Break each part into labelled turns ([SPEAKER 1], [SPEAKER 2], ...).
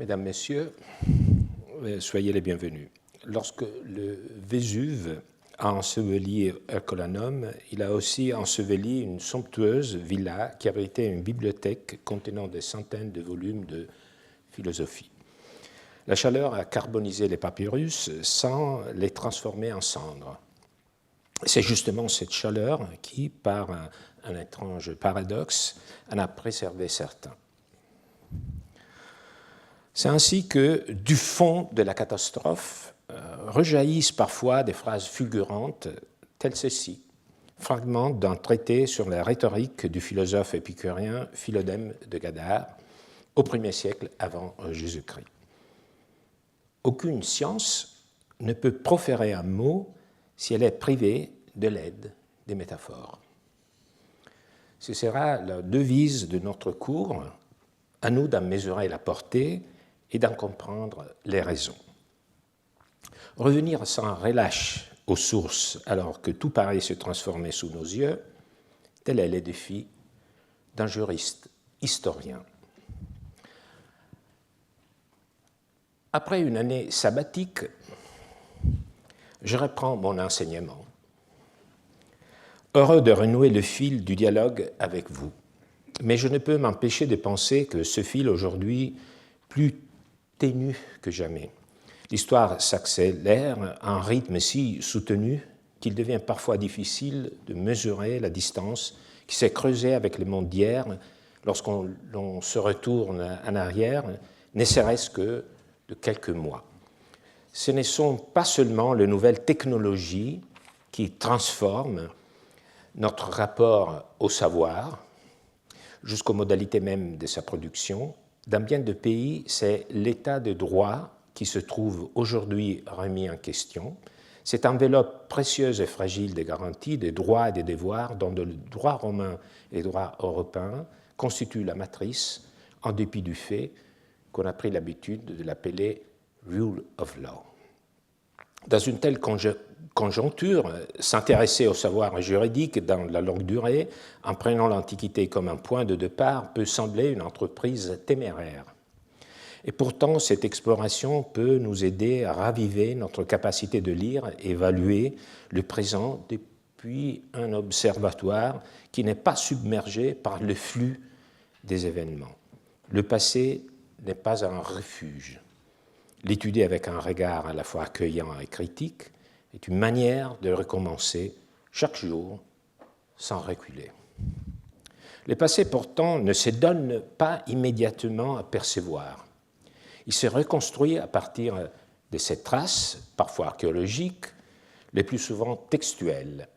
[SPEAKER 1] Mesdames, Messieurs, soyez les bienvenus. Lorsque le Vésuve a enseveli Herculaneum, il a aussi enseveli une somptueuse villa qui abritait une bibliothèque contenant des centaines de volumes de philosophie. La chaleur a carbonisé les papyrus sans les transformer en cendres. C'est justement cette chaleur qui, par un étrange paradoxe, en a préservé certains. C'est ainsi que, du fond de la catastrophe, rejaillissent parfois des phrases fulgurantes telles ceci, fragments d'un traité sur la rhétorique du philosophe épicurien Philodème de Gadare, au 1er siècle avant Jésus-Christ. Aucune science ne peut proférer un mot si elle est privée de l'aide des métaphores. Ce sera la devise de notre cours, à nous d'en mesurer la portée et d'en comprendre les raisons. Revenir sans relâche aux sources alors que tout paraît se transformer sous nos yeux, tel est le défi d'un juriste historien. Après une année sabbatique, je reprends mon enseignement, heureux de renouer le fil du dialogue avec vous. Mais je ne peux m'empêcher de penser que ce fil aujourd'hui plus ténu que jamais. L'histoire s'accélère à un rythme si soutenu qu'il devient parfois difficile de mesurer la distance qui s'est creusée avec le monde d'hier lorsqu'on se retourne en arrière, ne serait-ce que de quelques mois. Ce ne sont pas seulement les nouvelles technologies qui transforment notre rapport au savoir, jusqu'aux modalités même de sa production. Dans bien de pays, c'est l'état de droit qui se trouve aujourd'hui remis en question, cette enveloppe précieuse et fragile des garanties, des droits et des devoirs dont le droit romain et le droit européen constituent la matrice, en dépit du fait qu'on a pris l'habitude de l'appeler « rule of law ». Dans une telle conjoncture, s'intéresser au savoir juridique dans la longue durée, en prenant l'Antiquité comme un point de départ, peut sembler une entreprise téméraire. Et pourtant, cette exploration peut nous aider à raviver notre capacité de lire et évaluer le présent depuis un observatoire qui n'est pas submergé par le flux des événements. Le passé n'est pas un refuge. L'étudier avec un regard à la fois accueillant et critique est une manière de recommencer chaque jour sans reculer. Le passé, pourtant, ne se donne pas immédiatement à percevoir. Il se reconstruit à partir de ces traces, parfois archéologiques, les plus souvent textuelles.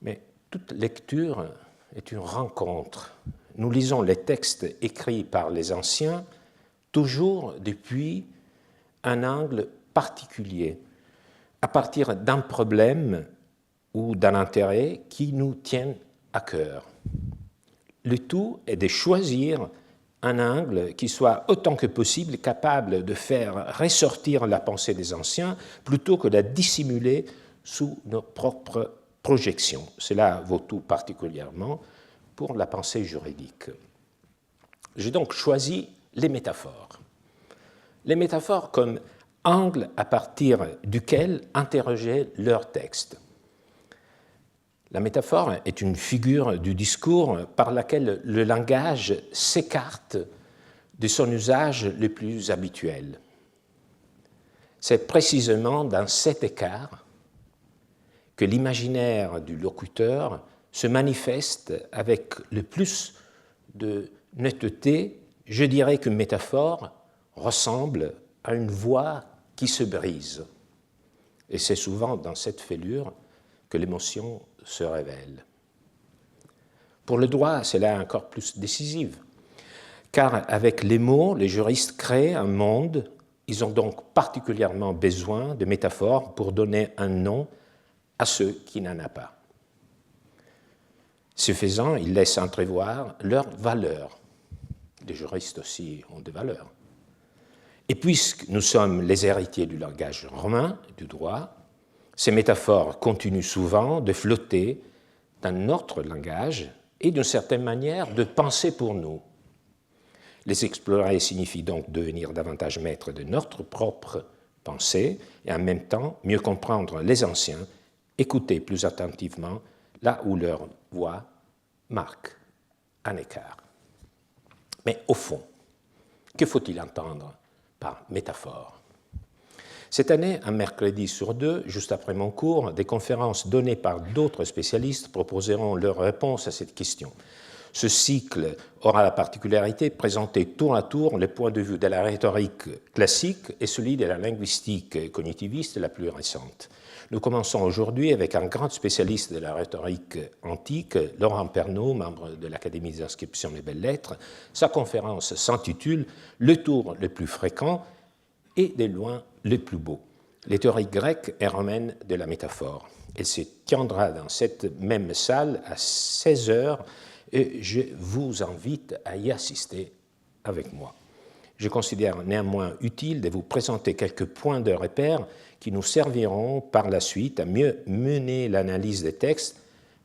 [SPEAKER 1] Mais toute lecture est une rencontre. Nous lisons les textes écrits par les anciens toujours depuis un angle particulier, à partir d'un problème ou d'un intérêt qui nous tient à cœur. Le tout est de choisir un angle qui soit autant que possible capable de faire ressortir la pensée des anciens plutôt que de la dissimuler sous nos propres projections. Cela vaut tout particulièrement pour la pensée juridique. J'ai donc choisi les métaphores. Les métaphores comme angle à partir duquel interroger leur texte. La métaphore est une figure du discours par laquelle le langage s'écarte de son usage le plus habituel. C'est précisément dans cet écart que l'imaginaire du locuteur se manifeste avec le plus de netteté. Je dirais qu'une métaphore ressemble à une voix qui se brise. Et c'est souvent dans cette fêlure que l'émotion se révèle. Pour le droit, cela est encore plus décisif, car avec les mots, les juristes créent un monde. Ils ont donc particulièrement besoin de métaphores pour donner un nom à ceux qui n'en ont pas. Ce faisant, ils laissent entrevoir leur valeur. Les juristes aussi ont des valeurs. Et puisque nous sommes les héritiers du langage romain, du droit, ces métaphores continuent souvent de flotter dans notre langage et d'une certaine manière de penser pour nous. Les explorer signifie donc devenir davantage maître de notre propre pensée et en même temps mieux comprendre les anciens, écouter plus attentivement là où leur voix marque un écart. Mais au fond, que faut-il entendre par métaphore? Cette année, un mercredi sur deux, juste après mon cours, des conférences données par d'autres spécialistes proposeront leur réponse à cette question. Ce cycle aura la particularité de présenter tour à tour les points de vue de la rhétorique classique et celui de la linguistique cognitiviste la plus récente. Nous commençons aujourd'hui avec un grand spécialiste de la rhétorique antique, Laurent Pernaut, membre de l'Académie des inscriptions des belles-lettres. Sa conférence s'intitule « Le tour le plus fréquent et de loin le plus beau, les théories grecques et romaines de la métaphore ». Elle se tiendra dans cette même salle à 16 heures et je vous invite à y assister avec moi. Je considère néanmoins utile de vous présenter quelques points de repère qui nous serviront par la suite à mieux mener l'analyse des textes,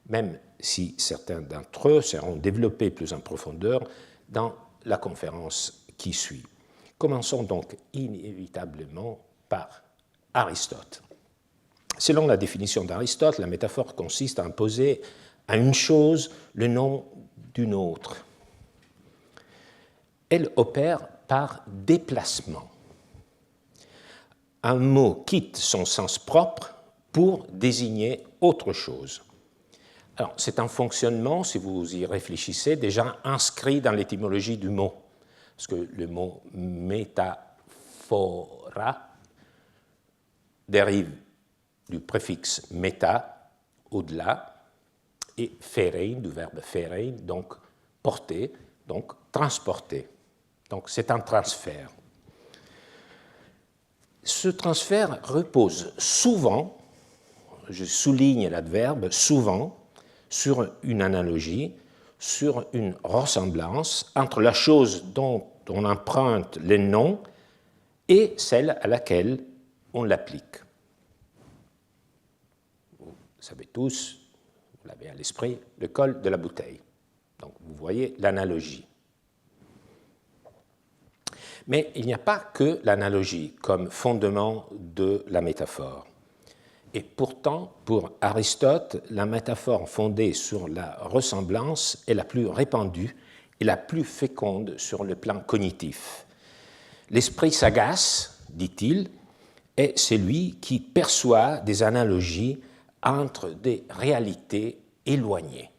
[SPEAKER 1] même si certains d'entre eux seront développés plus en profondeur dans la conférence qui suit. Commençons donc inévitablement par Aristote. Selon la définition d'Aristote, la métaphore consiste à imposer à une chose le nom d'une autre. Elle opère par déplacement. Un mot quitte son sens propre pour désigner autre chose. Alors, c'est un fonctionnement, si vous y réfléchissez, déjà inscrit dans l'étymologie du mot. Parce que le mot métaphora dérive du préfixe méta, au-delà, et phérein, du verbe phérein, donc porter, donc transporter. Donc c'est un transfert. Ce transfert repose souvent, je souligne l'adverbe souvent, sur une analogie, sur une ressemblance entre la chose dont on emprunte le nom et celle à laquelle on l'applique. Vous savez tous, vous l'avez à l'esprit, le col de la bouteille. Donc vous voyez l'analogie. Mais il n'y a pas que l'analogie comme fondement de la métaphore. Et pourtant, pour Aristote, la métaphore fondée sur la ressemblance est la plus répandue et la plus féconde sur le plan cognitif. L'esprit sagace, dit-il, est celui qui perçoit des analogies entre des réalités éloignées.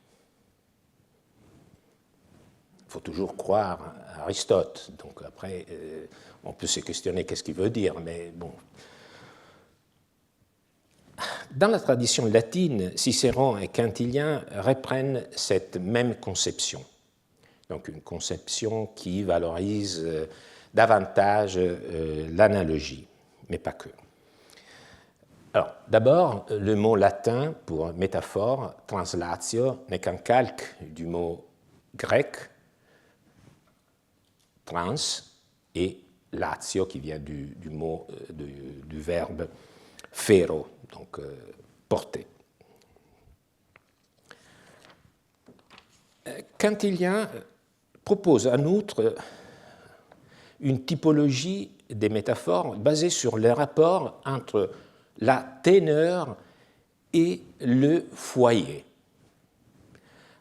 [SPEAKER 1] Il faut toujours croire à Aristote. Donc après, on peut se questionner qu'est-ce qu'il veut dire, mais bon. Dans la tradition latine, Cicéron et Quintilien reprennent cette même conception. Donc une conception qui valorise davantage l'analogie, mais pas que. Alors, d'abord, le mot latin pour métaphore, translatio, n'est qu'un calque du mot grec, trans, et latio, qui vient du mot, du verbe fero, donc porter. Quintilien propose en outre une typologie des métaphores basée sur le rapport entre la teneur et le foyer.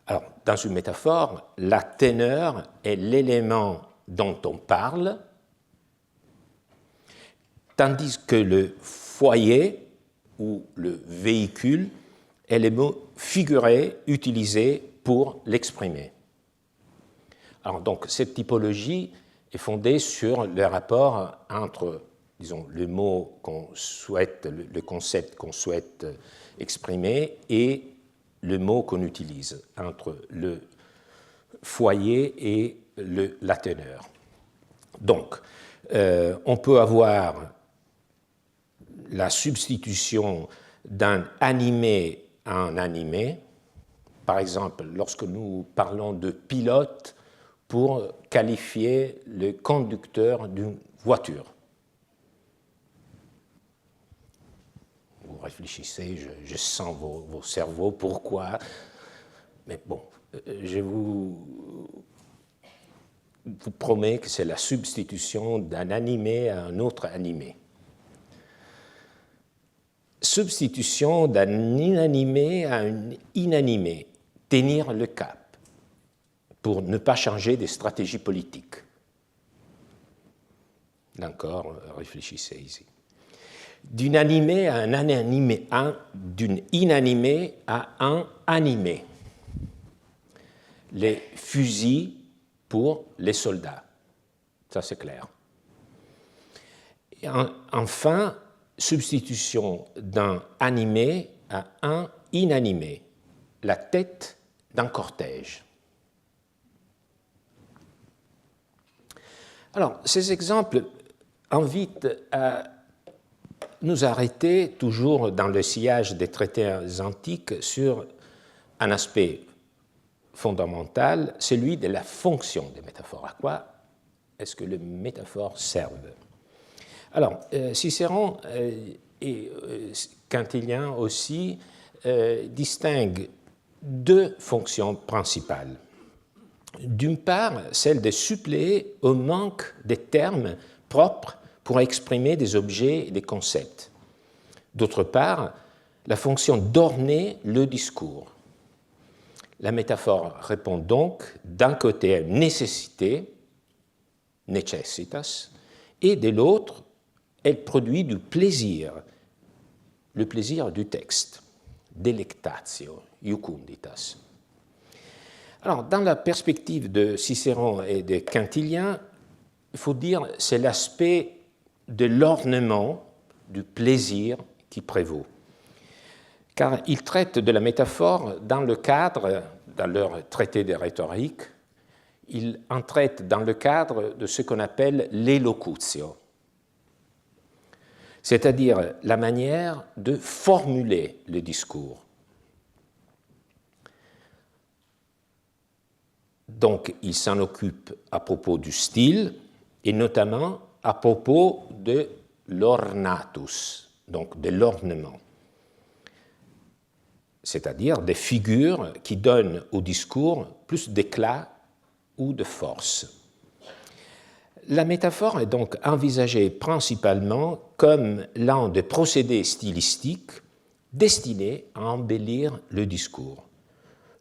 [SPEAKER 1] Alors, dans une métaphore, la teneur est l'élément dont on parle, tandis que le foyer ou le véhicule est le mot figuré utilisé pour l'exprimer. Alors donc cette typologie est fondée sur le rapport entre, disons, le mot qu'on souhaite, le concept qu'on souhaite exprimer et le mot qu'on utilise, entre le foyer et la teneur. Donc, on peut avoir la substitution d'un animé à un animé, par exemple, lorsque nous parlons de pilote pour qualifier le conducteur d'une voiture. Vous réfléchissez, je sens vos cerveaux, pourquoi? Mais bon, je vous vous promet que c'est la substitution d'un animé à un autre animé. Substitution d'un inanimé à un inanimé, tenir le cap pour ne pas changer des stratégies politiques. Là encore, réfléchissez ici. D'une animé à un inanimé, d'une inanimé à un animé. Les fusils pour les soldats, ça c'est clair. Et enfin, substitution d'un animé à un inanimé, la tête d'un cortège. Alors, ces exemples invitent à nous arrêter toujours dans le sillage des traités antiques sur un aspect fondamental, celui de la fonction des métaphores. À quoi est-ce que les métaphores servent? Alors, Cicéron et Quintilien aussi distinguent deux fonctions principales. D'une part, celle de suppléer au manque des termes propres pour exprimer des objets et des concepts. D'autre part, la fonction d'orner le discours. La métaphore répond donc d'un côté à une nécessité, necessitas, et de l'autre, elle produit du plaisir, le plaisir du texte, delectatio, iucunditas. Alors, dans la perspective de Cicéron et de Quintilien, il faut dire que c'est l'aspect de l'ornement, du plaisir qui prévaut. Car ils traitent de la métaphore dans le cadre, dans leur traité de rhétorique, ils en traitent dans le cadre de ce qu'on appelle l'élocutio, c'est-à-dire la manière de formuler le discours. Donc, ils s'en occupent à propos du style et notamment à propos de l'ornatus, donc de l'ornement, c'est-à-dire des figures qui donnent au discours plus d'éclat ou de force. La métaphore est donc envisagée principalement comme l'un des procédés stylistiques destinés à embellir le discours.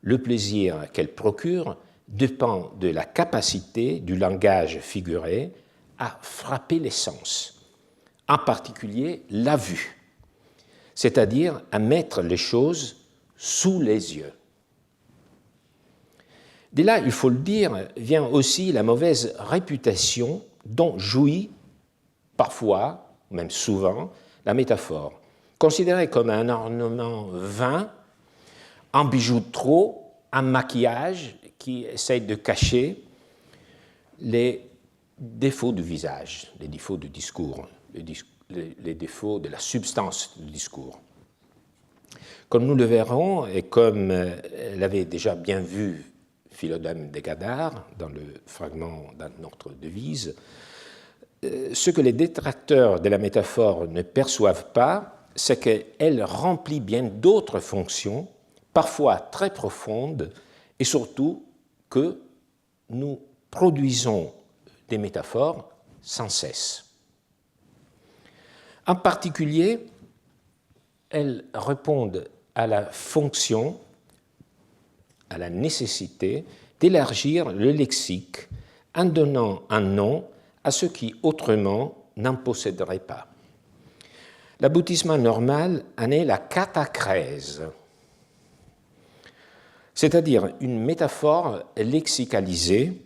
[SPEAKER 1] Le plaisir qu'elle procure dépend de la capacité du langage figuré à frapper les sens, en particulier la vue, c'est-à-dire à mettre les choses sous les yeux. De là, il faut le dire, vient aussi la mauvaise réputation dont jouit parfois, même souvent, la métaphore, considérée comme un ornement vain, un bijou de trop, un maquillage qui essaye de cacher les défauts du visage, les défauts du discours, les défauts de la substance du discours. Comme nous le verrons, et comme l'avait déjà bien vu Philodème de Gadare dans le fragment dans notre devise, ce que les détracteurs de la métaphore ne perçoivent pas, c'est qu'elle remplit bien d'autres fonctions, parfois très profondes, et surtout que nous produisons des métaphores sans cesse. En particulier, elles répondent à la fonction, à la nécessité d'élargir le lexique en donnant un nom à ce qui autrement n'en posséderait pas. L'aboutissement normal en est la catacrèse, c'est-à-dire une métaphore lexicalisée,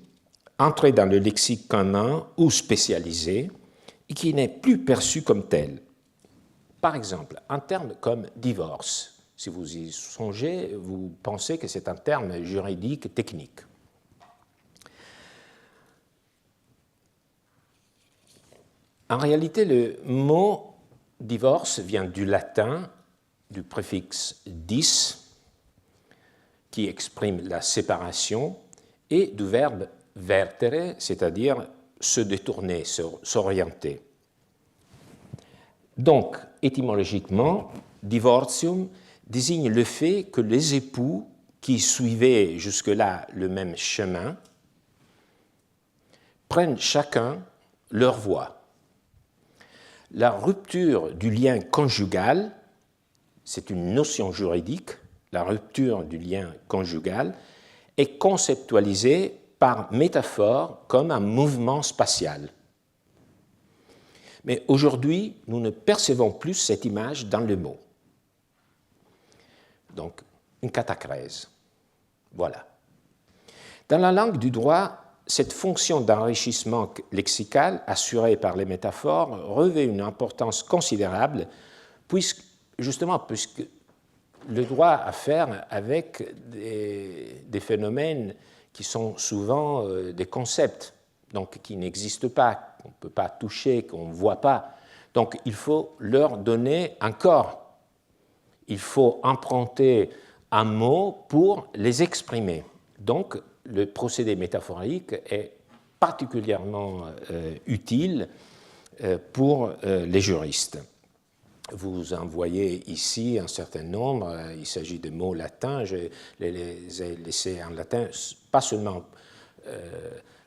[SPEAKER 1] entrée dans le lexique commun ou spécialisée, et qui n'est plus perçue comme telle. Par exemple, un terme comme divorce. Si vous y songez, vous pensez que c'est un terme juridique technique. En réalité, le mot divorce vient du latin, du préfixe dis, qui exprime la séparation, et du verbe vertere, c'est-à-dire se détourner, s'orienter. Donc, étymologiquement, divortium désigne le fait que les époux qui suivaient jusque-là le même chemin prennent chacun leur voie. La rupture du lien conjugal, c'est une notion juridique, la rupture du lien conjugal est conceptualisée par métaphore comme un mouvement spatial. Mais aujourd'hui, nous ne percevons plus cette image dans le mot. Donc, une catachrèse. Voilà. Dans la langue du droit, cette fonction d'enrichissement lexical assurée par les métaphores revêt une importance considérable, puisque le droit a à faire avec des phénomènes qui sont souvent des concepts, donc qui n'existent pas, qu'on ne peut pas toucher, qu'on ne voit pas. Donc il faut leur donner un corps. Il faut emprunter un mot pour les exprimer. Donc le procédé métaphorique est particulièrement utile pour les juristes. Vous en voyez ici un certain nombre, il s'agit de mots latins, je les ai laissés en latin, pas seulement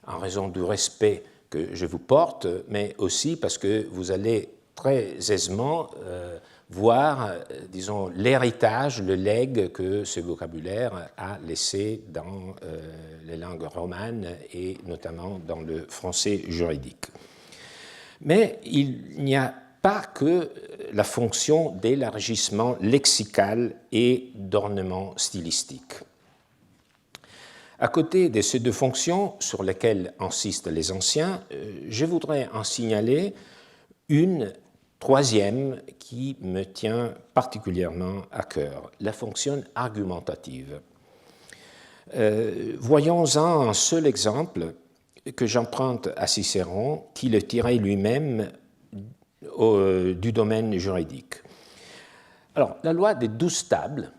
[SPEAKER 1] en raison du respect que je vous porte, mais aussi parce que vous allez très aisément voir, disons, l'héritage, le legs que ce vocabulaire a laissé dans les langues romanes et notamment dans le français juridique. Mais il n'y a pas que la fonction d'élargissement lexical et d'ornement stylistique. À côté de ces deux fonctions sur lesquelles insistent les anciens, je voudrais en signaler une troisième qui me tient particulièrement à cœur, la fonction argumentative. Voyons-en un seul exemple que j'emprunte à Cicéron, qui le tirait lui-même du domaine juridique. Alors, la loi des 12 tables,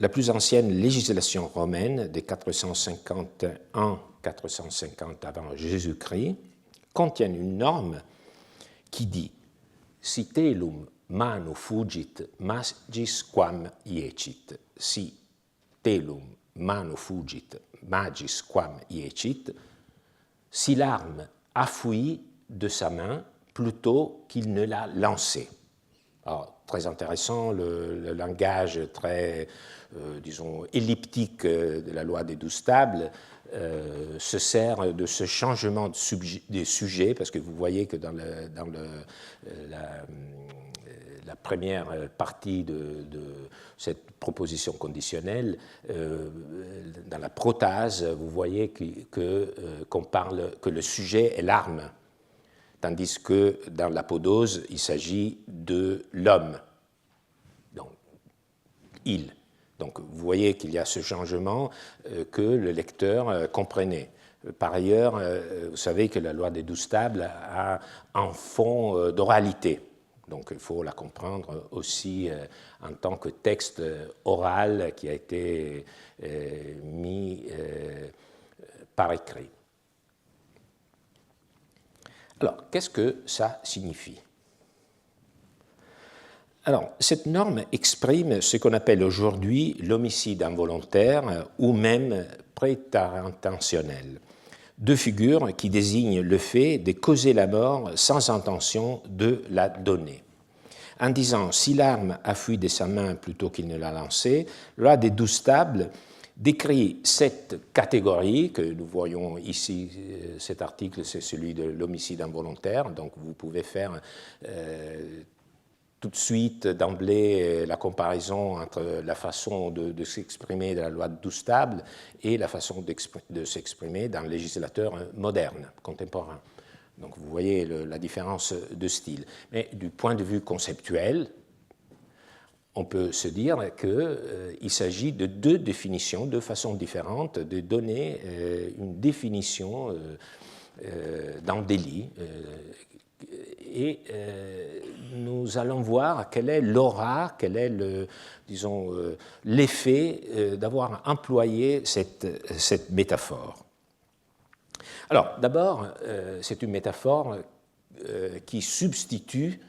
[SPEAKER 1] la plus ancienne législation romaine de 451-450 avant Jésus-Christ, contient une norme qui dit « Si telum manu fugit magis quam iecit » si telum manu fugit magis quam iecit, si l'arme a fui de sa main plutôt qu'il ne l'a lancée. Alors, très intéressant, le langage très, disons, elliptique de la loi des 12 tables se sert de ce changement de sujet, parce que vous voyez que dans la première partie de cette proposition conditionnelle, dans la protase, vous voyez qu'on parle que le sujet est l'arme, tandis que dans l'apodose, il s'agit de l'homme, donc il. Donc vous voyez qu'il y a ce changement que le lecteur comprenait. Par ailleurs, vous savez que la loi des 12 tables a un fond d'oralité. Donc il faut la comprendre aussi en tant que texte oral qui a été mis par écrit. Alors, qu'est-ce que ça signifie ? Alors, cette norme exprime ce qu'on appelle aujourd'hui l'homicide involontaire ou même préterintentionnel, deux figures qui désignent le fait de causer la mort sans intention de la donner. En disant « si l'arme a fui de sa main plutôt qu'il ne l'a lancée », la loi des 12 tables décrit cette catégorie que nous voyons ici. Cet article, c'est celui de l'homicide involontaire, donc vous pouvez faire tout de suite, d'emblée, la comparaison entre la façon de s'exprimer de la loi de 12 tables et la façon de s'exprimer dans le législateur moderne, contemporain. Donc vous voyez la différence de style. Mais du point de vue conceptuel, on peut se dire qu'il s'agit de deux définitions, deux façons différentes de donner une définition d'un délit. Et nous allons voir quel est l'aura, quel est l'effet d'avoir employé cette métaphore. Alors, d'abord, c'est une métaphore qui substitue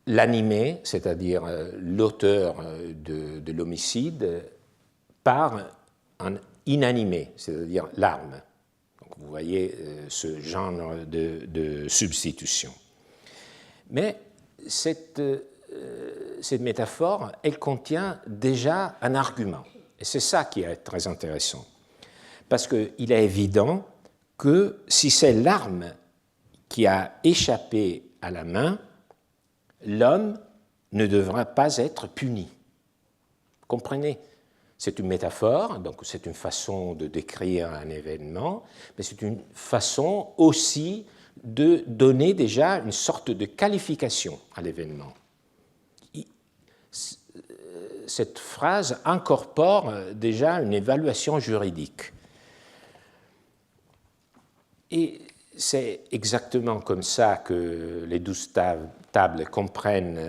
[SPEAKER 1] l'animé, c'est-à-dire l'auteur de l'homicide, par un inanimé, c'est-à-dire l'arme. Donc vous voyez ce genre de substitution. Mais cette métaphore, elle contient déjà un argument. Et c'est ça qui est très intéressant. Parce qu'il est évident que si c'est l'arme qui a échappé à la main, l'homme ne devra pas être puni. Comprenez? C'est une métaphore, donc c'est une façon de décrire un événement, mais c'est une façon aussi de donner déjà une sorte de qualification à l'événement. Cette phrase incorpore déjà une évaluation juridique. Et c'est exactement comme ça que les 12 tables comprennent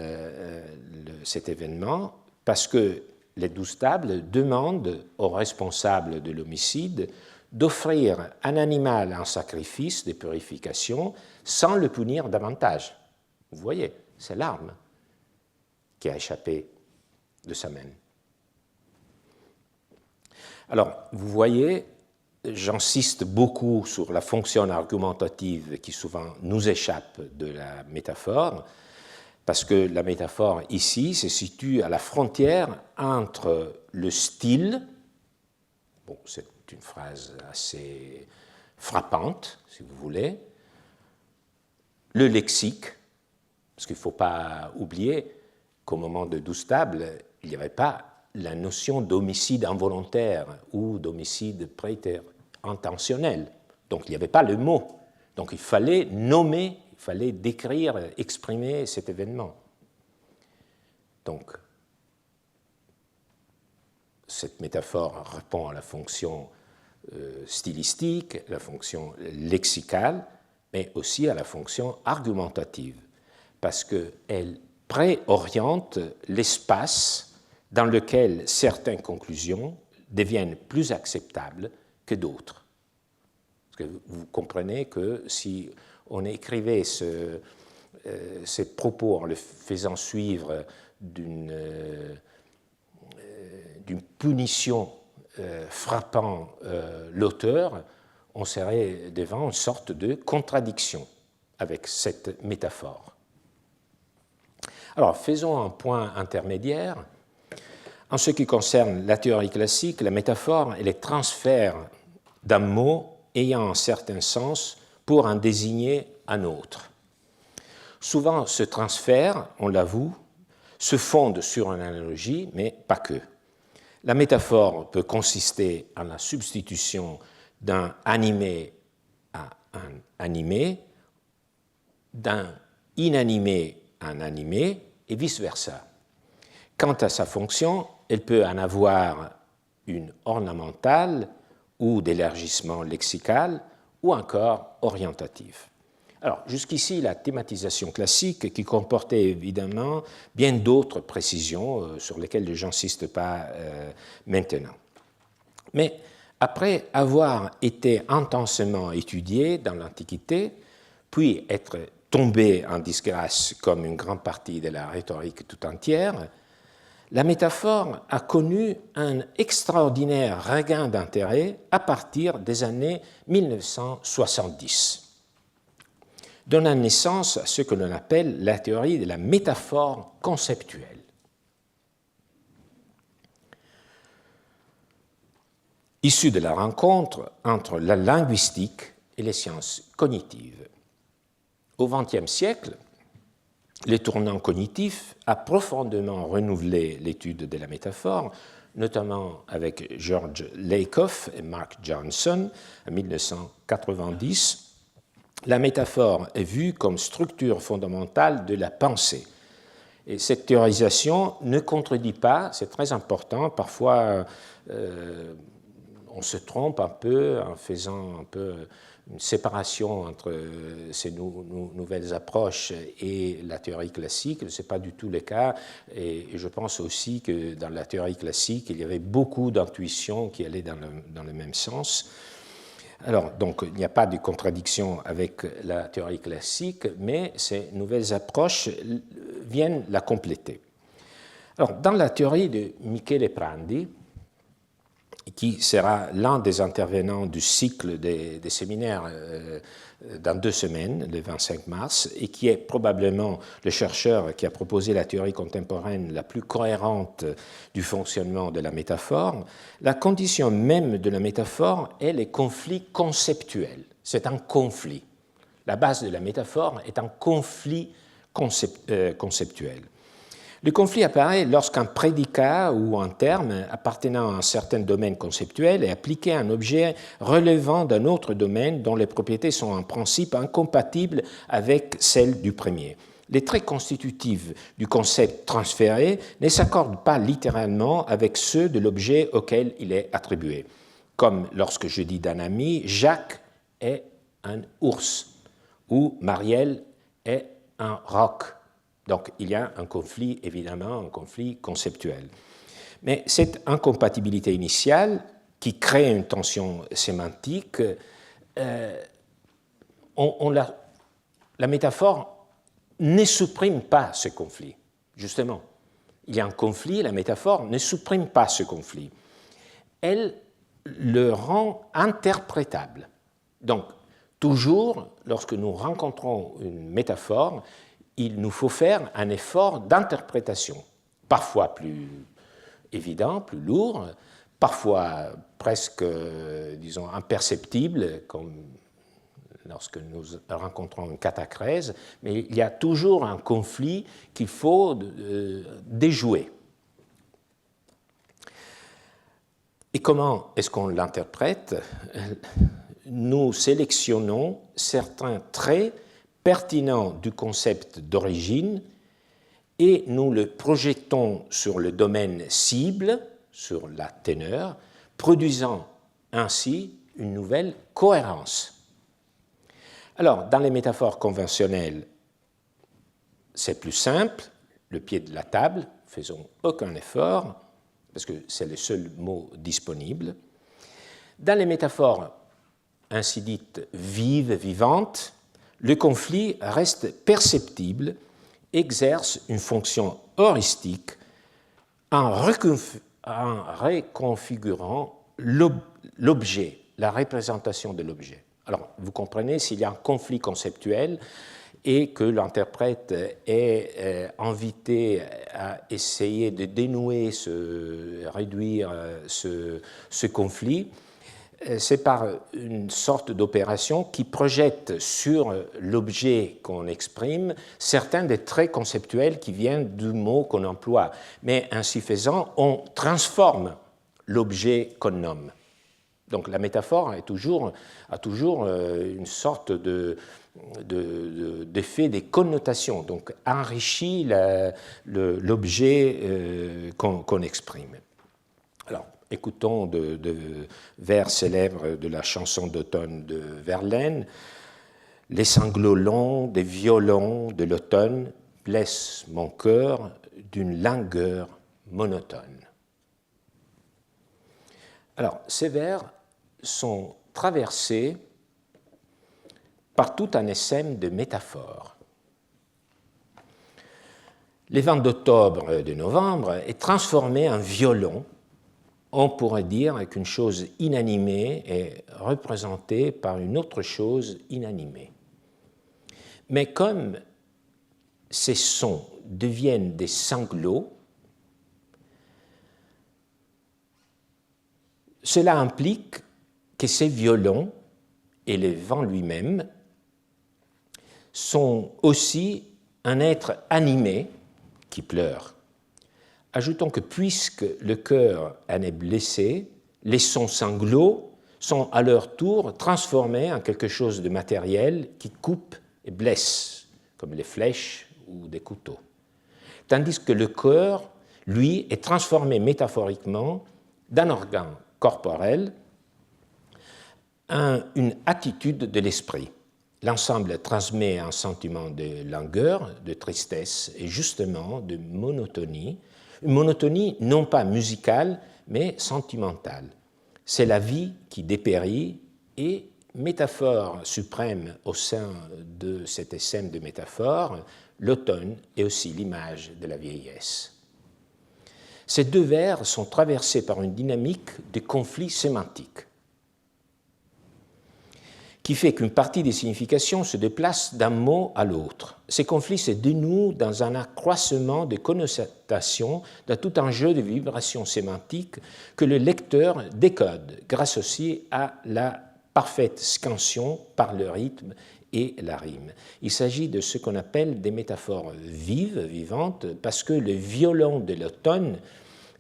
[SPEAKER 1] cet événement, parce que les 12 tables demandent aux responsables de l'homicide d'offrir un animal en sacrifice de purification sans le punir davantage. Vous voyez, c'est l'arme qui a échappé de sa main. Alors, vous voyez, j'insiste beaucoup sur la fonction argumentative qui souvent nous échappe de la métaphore, parce que la métaphore ici se situe à la frontière entre le style, bon, c'est une phrase assez frappante, si vous voulez, le lexique, parce qu'il ne faut pas oublier qu'au moment de 12 tables, il n'y avait pas la notion d'homicide involontaire ou d'homicide préintentionnel. Donc il n'y avait pas le mot. Donc il fallait nommer, il fallait décrire, exprimer cet événement. Donc cette métaphore répond à la fonction stylistique, la fonction lexicale, mais aussi à la fonction argumentative, parce qu'elle préoriente l'espace dans lequel certaines conclusions deviennent plus acceptables que d'autres. Parce que vous comprenez que si on écrivait ces propos en le faisant suivre d'une punition frappant l'auteur, on serait devant une sorte de contradiction avec cette métaphore. Alors, faisons un point intermédiaire. En ce qui concerne la théorie classique, la métaphore est le transfert d'un mot ayant un certain sens pour en désigner un autre. Souvent, ce transfert, on l'avoue, se fonde sur une analogie, mais pas que. La métaphore peut consister en la substitution d'un animé à un animé, d'un inanimé à un animé, et vice-versa. Quant à sa fonction, elle peut en avoir une ornementale ou d'élargissement lexical ou encore orientative. Alors, jusqu'ici, la thématisation classique qui comportait évidemment bien d'autres précisions sur lesquelles je n'insiste pas maintenant. Mais après avoir été intensément étudié dans l'Antiquité, puis être tombé en disgrâce comme une grande partie de la rhétorique tout entière, la métaphore a connu un extraordinaire regain d'intérêt à partir des années 1970, donnant naissance à ce que l'on appelle la théorie de la métaphore conceptuelle. Issue de la rencontre entre la linguistique et les sciences cognitives. Au XXe siècle, le tournant cognitif a profondément renouvelé l'étude de la métaphore, notamment avec George Lakoff et Mark Johnson en 1990. La métaphore est vue comme structure fondamentale de la pensée. Et cette théorisation ne contredit pas, c'est très important, parfois on se trompe un peu en faisant un peu une séparation entre ces nouvelles approches et la théorie classique. Ce n'est pas du tout le cas. Et je pense aussi que dans la théorie classique, il y avait beaucoup d'intuitions qui allaient dans le même sens. Alors, donc, il n'y a pas de contradiction avec la théorie classique, mais ces nouvelles approches viennent la compléter. Alors, dans la théorie de Michele Prandi, qui sera l'un des intervenants du cycle des séminaires dans 2 semaines, le 25 mars, et qui est probablement le chercheur qui a proposé la théorie contemporaine la plus cohérente du fonctionnement de la métaphore. La condition même de la métaphore est les conflits conceptuels. C'est un conflit. La base de la métaphore est un conflit conceptuel. Le conflit apparaît lorsqu'un prédicat ou un terme appartenant à un certain domaine conceptuel est appliqué à un objet relevant d'un autre domaine dont les propriétés sont en principe incompatibles avec celles du premier. Les traits constitutifs du concept transféré ne s'accordent pas littéralement avec ceux de l'objet auquel il est attribué. Comme lorsque je dis d'un ami, Jacques est un ours ou Marielle est un roc. Donc, il y a un conflit, évidemment, un conflit conceptuel. Mais cette incompatibilité initiale, qui crée une tension sémantique, la métaphore ne supprime pas ce conflit. Justement, il y a un conflit, la métaphore ne supprime pas ce conflit. Elle le rend interprétable. Donc, toujours, lorsque nous rencontrons une métaphore, il nous faut faire un effort d'interprétation, parfois plus évident, plus lourd, parfois presque, disons, imperceptible, comme lorsque nous rencontrons une catacrèse, mais il y a toujours un conflit qu'il faut déjouer. Et comment est-ce qu'on l'interprète? Nous sélectionnons certains traits pertinent du concept d'origine et nous le projetons sur le domaine cible, sur la teneur, produisant ainsi une nouvelle cohérence. Alors, dans les métaphores conventionnelles, c'est plus simple, le pied de la table, faisons aucun effort, parce que c'est le seul mot disponible. Dans les métaphores ainsi dites vives, vivantes, le conflit reste perceptible, exerce une fonction heuristique en reconfigurant l'objet, la représentation de l'objet. Alors, vous comprenez, s'il y a un conflit conceptuel et que l'interprète est invité à essayer de dénouer, réduire ce conflit, c'est par une sorte d'opération qui projette sur l'objet qu'on exprime certains des traits conceptuels qui viennent du mot qu'on emploie. Mais ainsi faisant, on transforme l'objet qu'on nomme. Donc la métaphore a toujours une sorte d'effet des connotations, donc enrichit l'objet qu'on exprime. Alors, écoutons de vers célèbres de la chanson d'automne de Verlaine. Les sanglots longs des violons de l'automne blessent mon cœur d'une langueur monotone. Alors, ces vers sont traversés par tout un essaim de métaphores. Les vents d'octobre et de novembre est transformé en violon. On pourrait dire qu'une chose inanimée est représentée par une autre chose inanimée. Mais comme ces sons deviennent des sanglots, cela implique que ces violons et le vent lui-même sont aussi un être animé qui pleure. Ajoutons que puisque le cœur en est blessé, les sons sanglots sont à leur tour transformés en quelque chose de matériel qui coupe et blesse, comme les flèches ou des couteaux. Tandis que le cœur, lui, est transformé métaphoriquement d'un organe corporel en une attitude de l'esprit. L'ensemble transmet un sentiment de langueur, de tristesse et justement de monotonie, une monotonie non pas musicale, mais sentimentale. C'est la vie qui dépérit et, métaphore suprême au sein de cet essaim de métaphores, l'automne est aussi l'image de la vieillesse. Ces deux vers sont traversés par une dynamique de conflit sémantique qui fait qu'une partie des significations se déplace d'un mot à l'autre. Ces conflits se dénouent dans un accroissement de connotations, dans tout un jeu de vibrations sémantiques que le lecteur décode grâce aussi à la parfaite scansion par le rythme et la rime. Il s'agit de ce qu'on appelle des métaphores vives, vivantes, parce que les violons de l'automne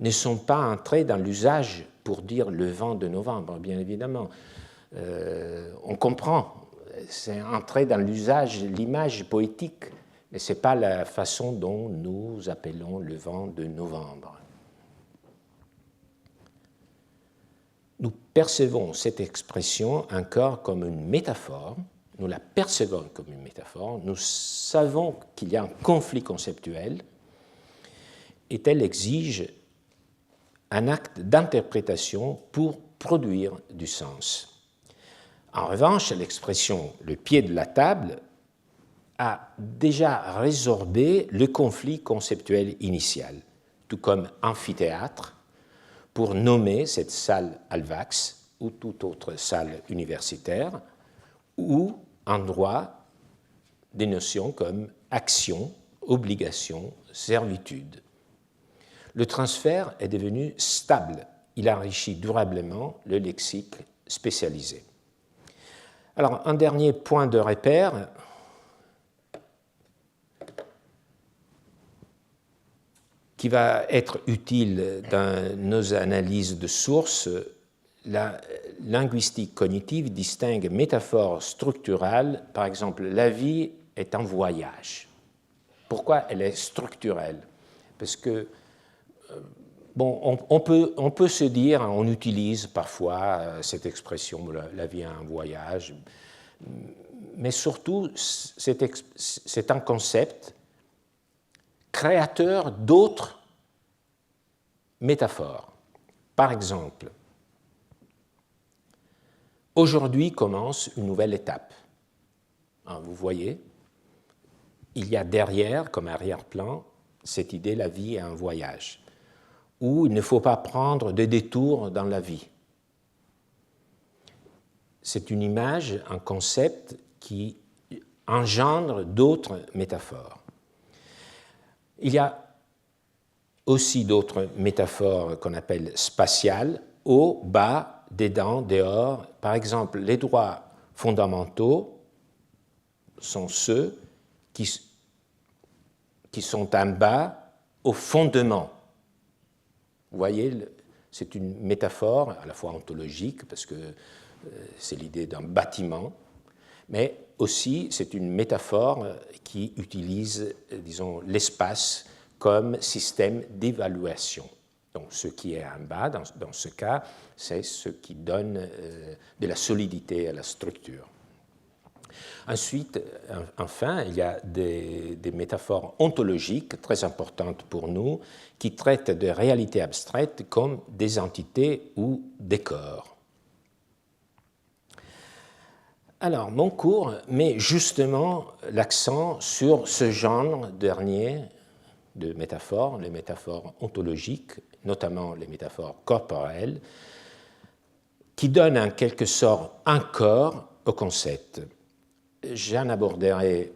[SPEAKER 1] ne sont pas entrés dans l'usage pour dire le vent de novembre, bien évidemment. On comprend, c'est entré dans l'usage, l'image poétique, mais ce n'est pas la façon dont nous appelons le vent de novembre. Nous percevons cette expression encore comme une métaphore, nous la percevons comme une métaphore, nous savons qu'il y a un conflit conceptuel et elle exige un acte d'interprétation pour produire du sens. En revanche, l'expression « le pied de la table » a déjà résorbé le conflit conceptuel initial, tout comme amphithéâtre, pour nommer cette salle Alvax ou toute autre salle universitaire, ou en droit des notions comme action, obligation, servitude. Le transfert est devenu stable, il enrichit durablement le lexique spécialisé. Alors, un dernier point de repère, qui va être utile dans nos analyses de sources. La linguistique cognitive distingue métaphore structurale, par exemple, la vie est un voyage. Pourquoi elle est structurelle? Parce que, bon, on peut se dire, on utilise parfois cette expression, la vie est un voyage, mais surtout, c'est un concept créateur d'autres métaphores. Par exemple, aujourd'hui commence une nouvelle étape. Vous voyez, il y a derrière, comme arrière-plan, cette idée, la vie est un voyage, où il ne faut pas prendre de détours dans la vie. C'est une image, un concept qui engendre d'autres métaphores. Il y a aussi d'autres métaphores qu'on appelle spatiales, haut, bas, dedans, dehors. Par exemple, les droits fondamentaux sont ceux qui sont en bas au fondement. Vous voyez, c'est une métaphore à la fois ontologique, parce que c'est l'idée d'un bâtiment, mais aussi c'est une métaphore qui utilise, disons, l'espace comme système d'évaluation. Donc ce qui est en bas, dans ce cas, c'est ce qui donne de la solidité à la structure. Ensuite, enfin, il y a des métaphores ontologiques très importantes pour nous qui traitent de réalités abstraites comme des entités ou des corps. Alors, mon cours met justement l'accent sur ce genre dernier de métaphores, les métaphores ontologiques, notamment les métaphores corporelles, qui donnent en quelque sorte un corps au concept. J'en aborderai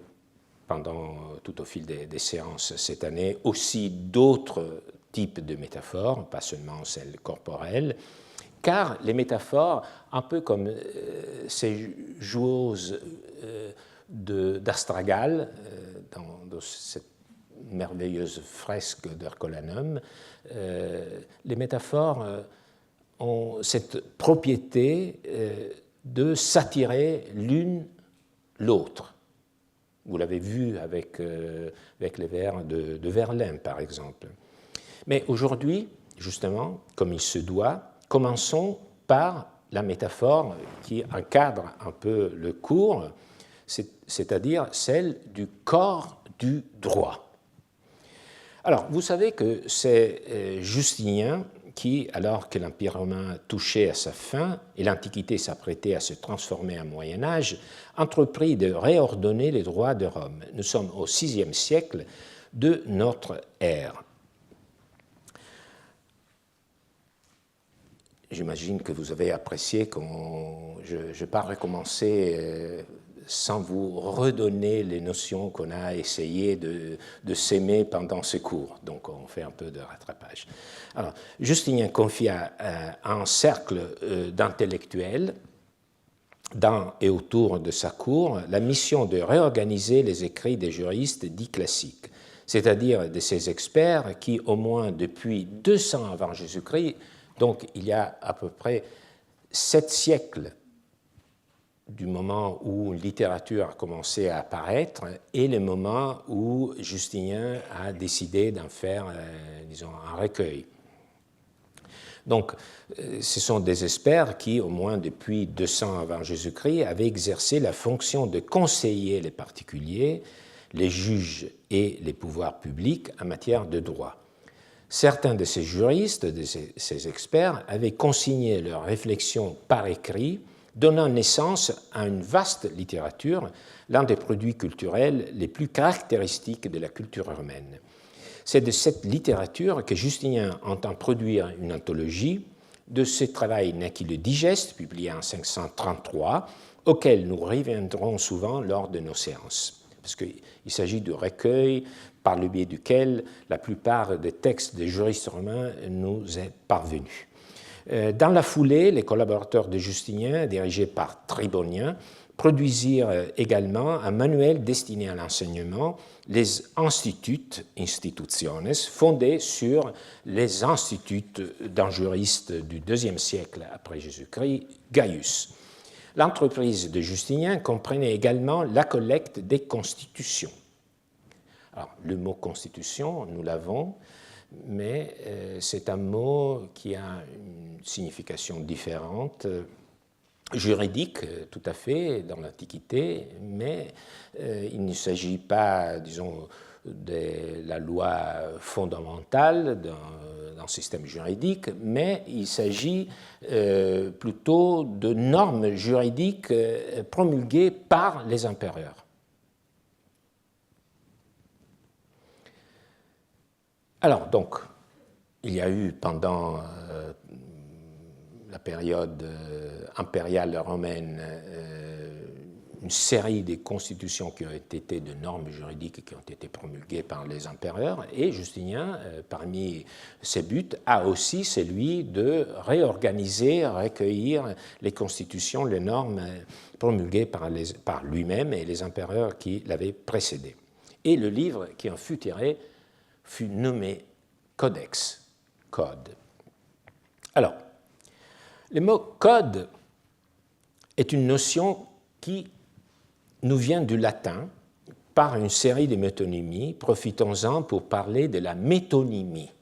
[SPEAKER 1] tout au fil des séances cette année aussi d'autres types de métaphores, pas seulement celles corporelles, car les métaphores, un peu comme ces joueuses d'Astragal, dans cette merveilleuse fresque d'Herculaneum, les métaphores ont cette propriété de s'attirer l'une l'autre. Vous l'avez vu avec les vers de Verlaine, par exemple. Mais aujourd'hui, justement, comme il se doit, commençons par la métaphore qui encadre un peu le cours, c'est-à-dire celle du corps du droit. Alors, vous savez que c'est Justinien qui, alors que l'Empire romain touchait à sa fin et l'Antiquité s'apprêtait à se transformer en Moyen-Âge, entreprit de réordonner les droits de Rome. Nous sommes au VIe siècle de notre ère. j'imagine que vous avez apprécié que je ne vais pas recommencer sans vous redonner les notions qu'on a essayé de s'aimer pendant ce cours. Donc, on fait un peu de rattrapage. Alors, Justinien confia à un cercle d'intellectuels dans et autour de sa cour la mission de réorganiser les écrits des juristes dits classiques, c'est-à-dire de ces experts qui, au moins depuis 200 avant Jésus-Christ, donc il y a à peu près 7 siècles du moment où une littérature a commencé à apparaître et le moment où Justinien a décidé d'en faire, disons, un recueil. Donc, ce sont des experts qui, au moins depuis 200 avant Jésus-Christ, avaient exercé la fonction de conseiller les particuliers, les juges et les pouvoirs publics en matière de droit. Certains de ces juristes, de ces experts, avaient consigné leurs réflexions par écrit, donnant naissance à une vaste littérature, l'un des produits culturels les plus caractéristiques de la culture romaine. C'est de cette littérature que Justinien entend produire une anthologie. De ce travail naquit le Digeste, publié en 533, auquel nous reviendrons souvent lors de nos séances, parce qu'il s'agit de recueils par le biais duquel la plupart des textes des juristes romains nous est parvenus. Dans la foulée, les collaborateurs de Justinien, dirigés par Tribonien, produisirent également un manuel destiné à l'enseignement, les institutiones, fondés sur les instituts d'un juriste du IIe siècle après Jésus-Christ, Gaius. L'entreprise de Justinien comprenait également la collecte des constitutions. Alors, le mot constitution, nous l'avons, mais c'est un mot qui a une signification différente, juridique tout à fait dans l'Antiquité, mais il ne s'agit pas, disons, de la loi fondamentale d'un système juridique, mais il s'agit plutôt de normes juridiques promulguées par les empereurs. Alors, donc, il y a eu pendant la période impériale romaine une série de constitutions qui ont été de normes juridiques qui ont été promulguées par les empereurs, et Justinien, parmi ses buts, a aussi celui de réorganiser, recueillir les constitutions, les normes promulguées par lui-même et les empereurs qui l'avaient précédé. Et le livre qui en fut tiré fut nommé Codex, code. Alors, le mot code est une notion qui nous vient du latin par une série de métonymies. Profitons-en pour parler de la métonymie.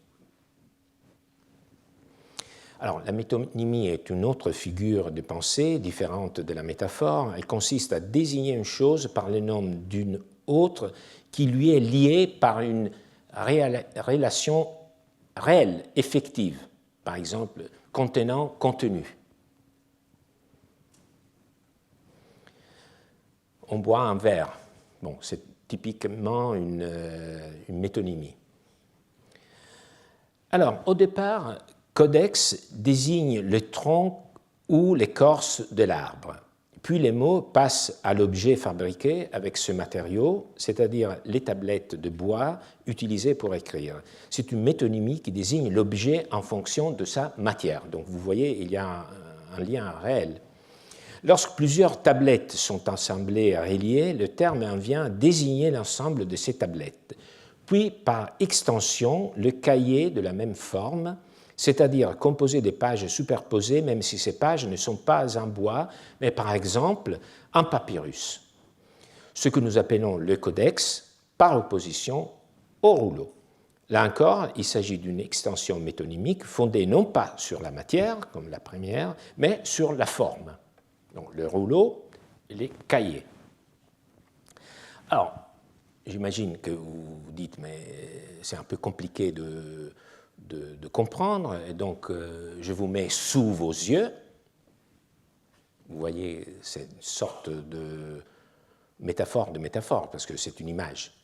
[SPEAKER 1] Alors, la métonymie est une autre figure de pensée différente de la métaphore. Elle consiste à désigner une chose par le nom d'une autre qui lui est liée par une relation réelle, effective, par exemple contenant contenu. On boit un verre. Bon, c'est typiquement une métonymie. Alors, au départ, codex désigne le tronc ou l'écorce de l'arbre. Puis les mots passent à l'objet fabriqué avec ce matériau, c'est-à-dire les tablettes de bois utilisées pour écrire. C'est une métonymie qui désigne l'objet en fonction de sa matière. Donc vous voyez, il y a un lien réel. Lorsque plusieurs tablettes sont assemblées et reliées, le terme en vient à désigner l'ensemble de ces tablettes. Puis, par extension, le cahier de la même forme, c'est-à-dire composé des pages superposées, même si ces pages ne sont pas en bois, mais par exemple en papyrus. Ce que nous appelons le codex, par opposition au rouleau. Là encore, il s'agit d'une extension métonymique fondée non pas sur la matière, comme la première, mais sur la forme. Donc le rouleau et les cahiers. Alors, j'imagine que vous vous dites, mais c'est un peu compliqué de comprendre, et donc je vous mets sous vos yeux. Vous voyez, c'est une sorte de métaphore, parce que c'est une image.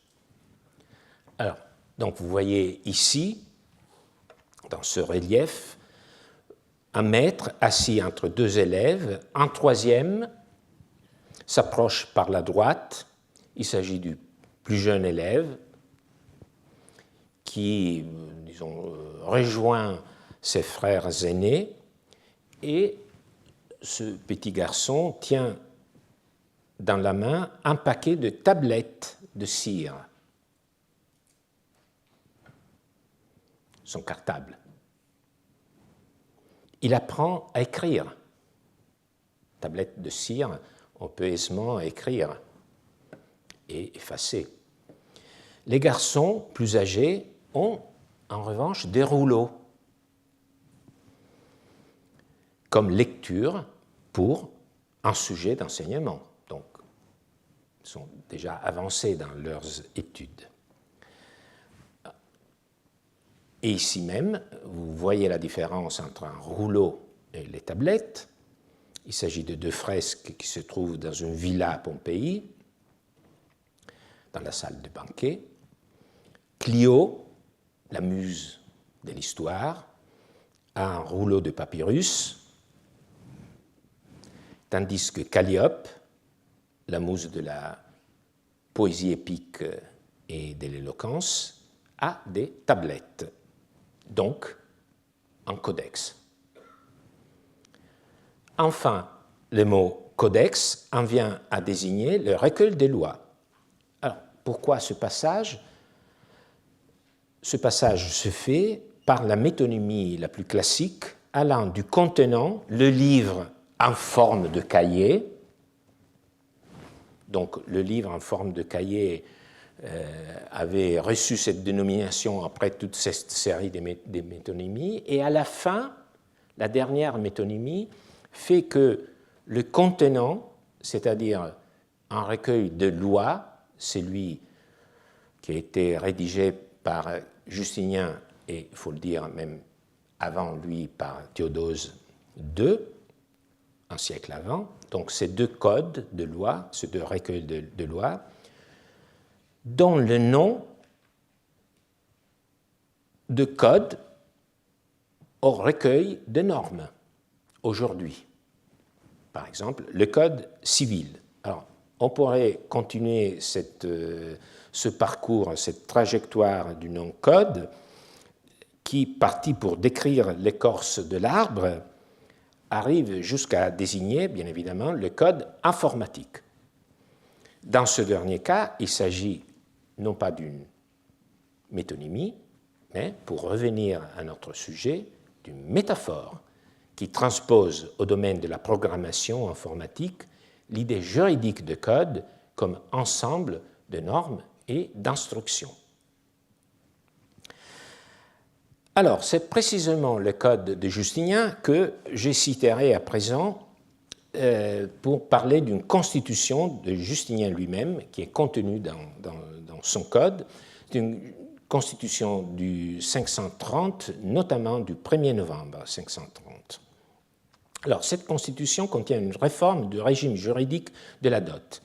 [SPEAKER 1] Alors, donc vous voyez ici, dans ce relief, un maître assis entre deux élèves, un troisième s'approche par la droite, il s'agit du plus jeune élève qui, disons, rejoint ses frères aînés, et ce petit garçon tient dans la main un paquet de tablettes de cire, son cartable. Il apprend à écrire. Tablette de cire, on peut aisément écrire et effacer. Les garçons plus âgés ont en revanche des rouleaux comme lecture pour un sujet d'enseignement. Donc, ils sont déjà avancés dans leurs études. Et ici même, vous voyez la différence entre un rouleau et les tablettes. Il s'agit de deux fresques qui se trouvent dans une villa à Pompéi, dans la salle de banquet. Clio, la muse de l'histoire, a un rouleau de papyrus, tandis que Calliope, la muse de la poésie épique et de l'éloquence, a des tablettes, donc un codex. Enfin, le mot codex en vient à désigner le recueil des lois. Alors, pourquoi ce passage? Ce passage se fait par la métonymie la plus classique, allant du contenant, le livre en forme de cahier. Donc, le livre en forme de cahier avait reçu cette dénomination après toute cette série des métonymies. Et à la fin, la dernière métonymie fait que le contenant, c'est-à-dire un recueil de lois, celui qui a été rédigé par Justinien et, il faut le dire, même avant lui par Théodose II, un siècle avant, donc ces deux codes de lois, ces deux recueils de lois, dont le nom de code au recueil de normes aujourd'hui. Par exemple, le code civil. Alors, on pourrait continuer ce parcours, cette trajectoire du nom code, qui, parti pour décrire l'écorce de l'arbre, arrive jusqu'à désigner, bien évidemment, le code informatique. Dans ce dernier cas, il s'agit non pas d'une métonymie, mais, pour revenir à notre sujet, d'une métaphore qui transpose au domaine de la programmation informatique l'idée juridique de code comme ensemble de normes et d'instructions. Alors, c'est précisément le code de Justinien que je citerai à présent pour parler d'une constitution de Justinien lui-même qui est contenue dans son code, d'une constitution du 530, notamment du 1er novembre 530. Alors, cette constitution contient une réforme du régime juridique de la dot.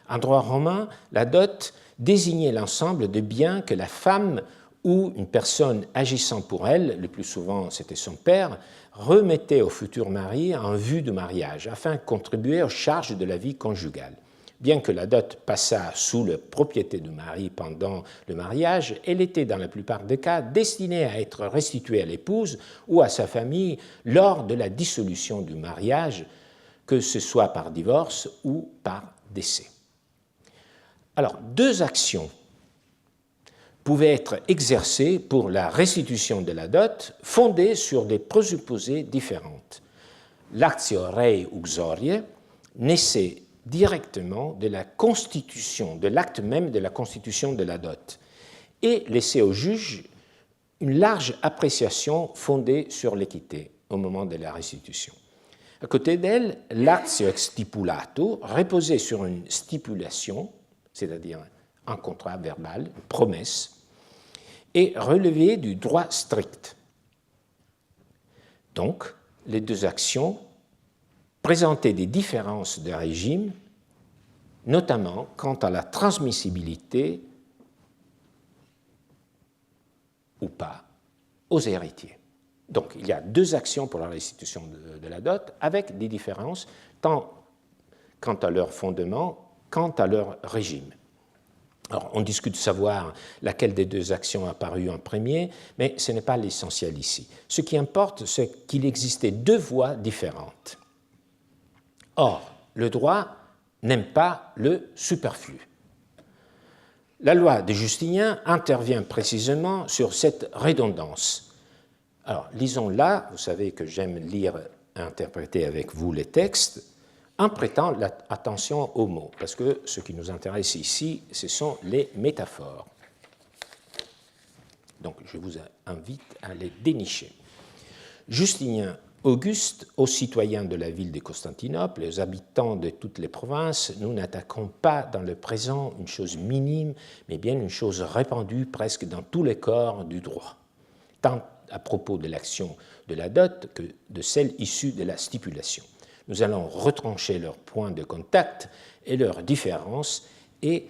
[SPEAKER 1] En droit romain, la dot désignait l'ensemble de biens que la femme ou une personne agissant pour elle, le plus souvent c'était son père, remettait au futur mari en vue du mariage, afin de contribuer aux charges de la vie conjugale. Bien que la dot passât sous la propriété du mari pendant le mariage, elle était dans la plupart des cas destinée à être restituée à l'épouse ou à sa famille lors de la dissolution du mariage, que ce soit par divorce ou par décès. Alors, deux actions pouvaient être exercées pour la restitution de la dot, fondées sur des présupposés différentes. L'actio rei uxorie naissait directement de la constitution, de l'acte même de la constitution de la dot, et laissait au juge une large appréciation fondée sur l'équité au moment de la restitution. À côté d'elle, l'actio ex stipulato reposait sur une stipulation, c'est-à-dire un contrat verbal, une promesse, et relevait du droit strict. Donc, les deux actions présentaient des différences de régime, notamment quant à la transmissibilité ou pas aux héritiers. Donc il y a deux actions pour la restitution de la dot, avec des différences tant quant à leur fondement, quant à leur régime. Alors, on discute de savoir laquelle des deux actions a apparu en premier, mais ce n'est pas l'essentiel ici. Ce qui importe, c'est qu'il existait deux voies différentes. Or, le droit n'aime pas le superflu. La loi de Justinien intervient précisément sur cette redondance. Alors, lisons-la. Vous savez que j'aime lire et interpréter avec vous les textes, en prêtant attention aux mots, parce que ce qui nous intéresse ici, ce sont les métaphores. Donc, je vous invite à les dénicher. Justinien Auguste, aux citoyens de la ville de Constantinople et aux habitants de toutes les provinces, nous n'attaquons pas dans le présent une chose minime, mais bien une chose répandue presque dans tous les corps du droit, tant à propos de l'action de la dot que de celle issue de la stipulation. Nous allons retrancher leurs points de contact et leurs différences et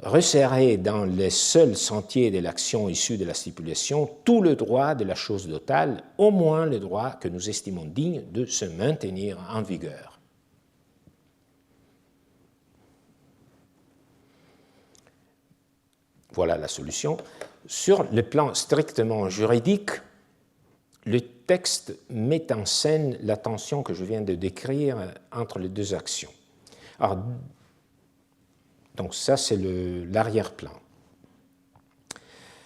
[SPEAKER 1] resserrer dans les seuls sentiers de l'action issue de la stipulation tout le droit de la chose dotale, au moins le droit que nous estimons digne de se maintenir en vigueur. Voilà la solution. Sur le plan strictement juridique, le texte met en scène la tension que je viens de décrire entre les deux actions. Alors, donc ça, c'est l'arrière-plan.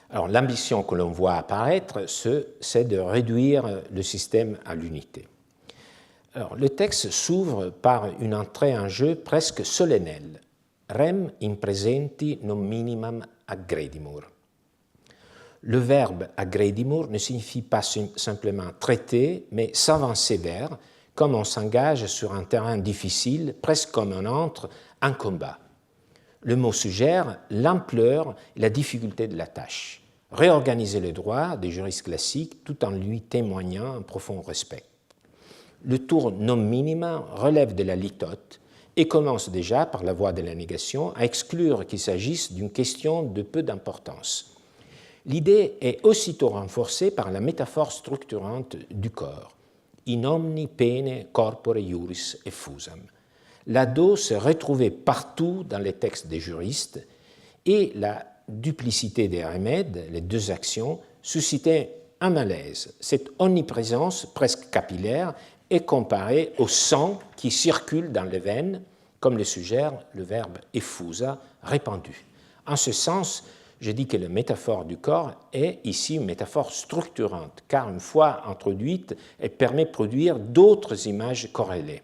[SPEAKER 1] Alors, l'ambition que l'on voit apparaître, c'est de réduire le système à l'unité. Alors, le texte s'ouvre par une entrée en jeu presque solennelle. Rem in presenti non minimam aggredimur. Le verbe aggredimur ne signifie pas simplement traiter, mais s'avancer vers, comme on s'engage sur un terrain difficile, presque comme on entre en combat. Le mot suggère l'ampleur et la difficulté de la tâche. Réorganiser le droit des juristes classiques tout en lui témoignant un profond respect. Le tour non minima relève de la litote et commence déjà, par la voie de la négation, à exclure qu'il s'agisse d'une question de peu d'importance. L'idée est aussitôt renforcée par la métaphore structurante du corps. In omni pene corpore iuris effusam. L'ado se retrouvait partout dans les textes des juristes et la duplicité des remèdes, les deux actions, suscitait un malaise. Cette omniprésence presque capillaire est comparée au sang qui circule dans les veines, comme le suggère le verbe effusa, répandu. En ce sens, je dis que la métaphore du corps est ici une métaphore structurante, car une fois introduite, elle permet de produire d'autres images corrélées.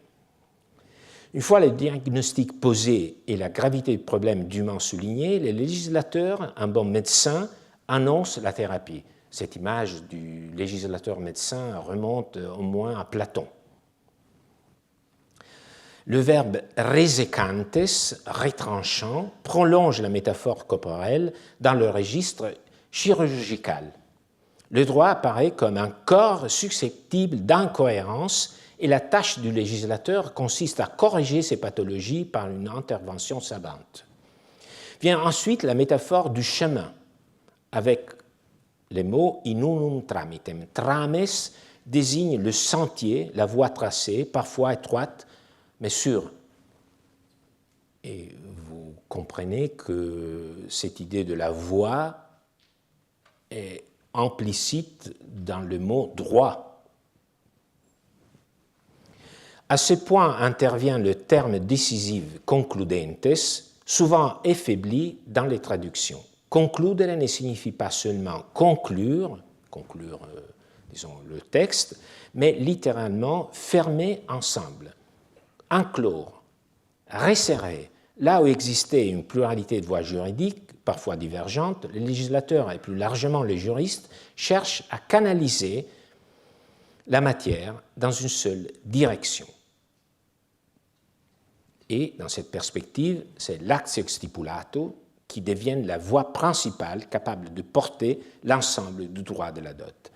[SPEAKER 1] Une fois le diagnostic posé et la gravité du problème dûment soulignée, le législateur, un bon médecin, annonce la thérapie. Cette image du législateur médecin remonte au moins à Platon. Le verbe resecantes, retranchant, prolonge la métaphore corporelle dans le registre chirurgical. Le droit apparaît comme un corps susceptible d'incohérence et la tâche du législateur consiste à corriger ces pathologies par une intervention savante. Vient ensuite la métaphore du chemin, avec les mots in unum tramitem. Trames désigne le sentier, la voie tracée, parfois étroite, mais sûre. Et vous comprenez que cette idée de la voie est implicite dans le mot droit. À ce point intervient le terme décisif concludentes, souvent affaibli dans les traductions. Concludere ne signifie pas seulement conclure, disons, le texte, mais littéralement fermer ensemble, enclore, resserrer. Là où existait une pluralité de voies juridiques, parfois divergentes, les législateurs et plus largement les juristes cherchent à canaliser la matière dans une seule direction. Et dans cette perspective, c'est l'actio stipulato qui devient la voie principale capable de porter l'ensemble du droit de la dot.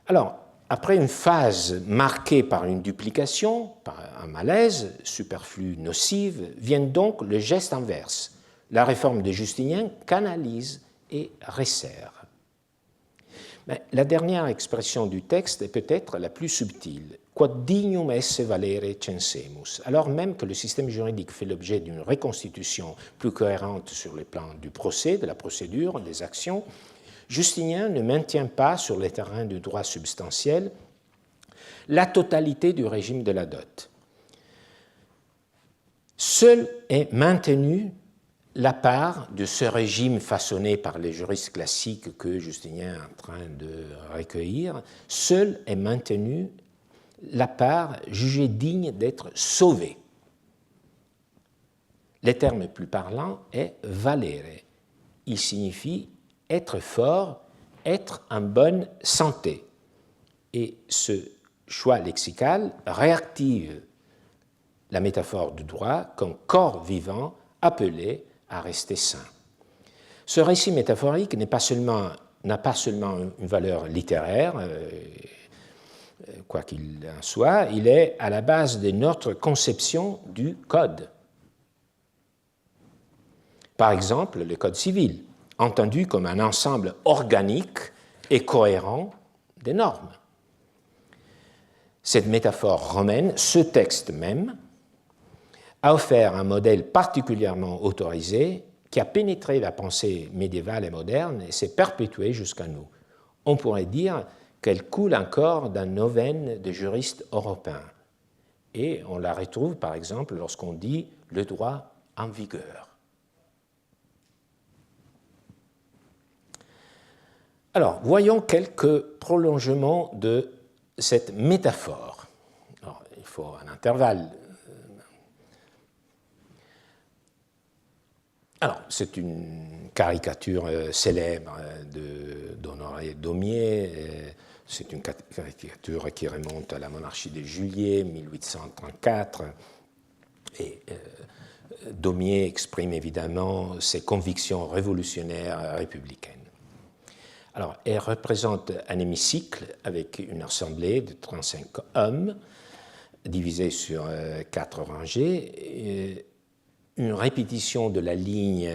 [SPEAKER 1] Alors, après une phase marquée par une duplication, par un malaise superflu, nocive, vient donc le geste inverse. La réforme de Justinien canalise et resserre. Mais la dernière expression du texte est peut-être la plus subtile. Quod dignum esse valere censemus. Alors même que le système juridique fait l'objet d'une reconstitution plus cohérente sur le plan du procès, de la procédure, des actions, Justinien ne maintient pas sur le terrain du droit substantiel la totalité du régime de la dot. Seule est maintenue la part de ce régime façonné par les juristes classiques que Justinien est en train de recueillir, seule est maintenue la part jugée digne d'être sauvée. Le terme plus parlant est valere. Il signifie être fort, être en bonne santé. Et ce choix lexical réactive la métaphore du droit comme corps vivant appelé à rester sain. Ce récit métaphorique n'a pas seulement une valeur littéraire, quoi qu'il en soit, il est à la base de notre conception du code. Par exemple, le code civil, entendu comme un ensemble organique et cohérent des normes. Cette métaphore romaine, ce texte même, a offert un modèle particulièrement autorisé qui a pénétré la pensée médiévale et moderne et s'est perpétué jusqu'à nous. On pourrait dire qu'elle coule encore dans nos veines de juristes européens. Et on la retrouve, par exemple, lorsqu'on dit le droit en vigueur. Alors, voyons quelques prolongements de cette métaphore. Alors, il faut un intervalle. Alors, c'est une caricature célèbre d'Honoré Daumier. C'est une caricature qui remonte à la monarchie de Juillet, 1834. Et Daumier exprime évidemment ses convictions révolutionnaires républicaines. Alors, elle représente un hémicycle avec une assemblée de 35 hommes, divisés sur 4 rangées. Une répétition de la ligne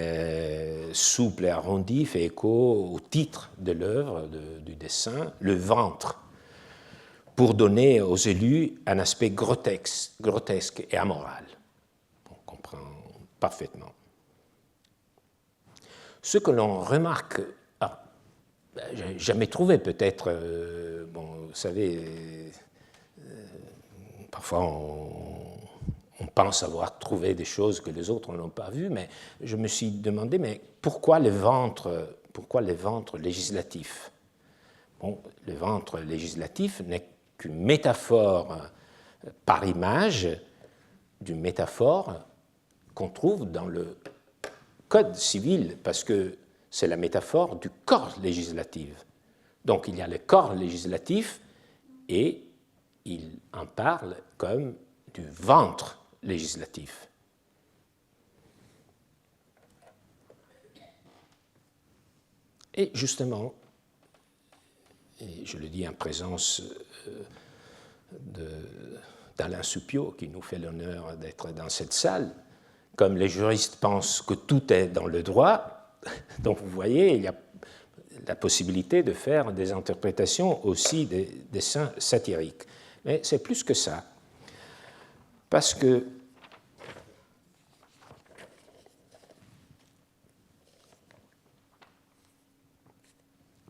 [SPEAKER 1] souple et arrondie fait écho au titre de l'œuvre, du dessin, le ventre, pour donner aux élus un aspect grotesque et amoral. On comprend parfaitement. Ce que l'on remarque, j'ai jamais trouvé peut-être, vous savez, parfois on pense avoir trouvé des choses que les autres n'ont pas vues, mais je me suis demandé, mais pourquoi le ventre législatif? Bon, le ventre législatif n'est qu'une métaphore par image d'une métaphore qu'on trouve dans le Code civil, parce que c'est la métaphore du corps législatif. Donc il y a le corps législatif et il en parle comme du ventre législatif. Et justement, et je le dis en présence d'Alain Supiot, qui nous fait l'honneur d'être dans cette salle, comme les juristes pensent que tout est dans le droit, donc vous voyez, il y a la possibilité de faire des interprétations aussi des dessins satiriques. Mais c'est plus que ça. Parce que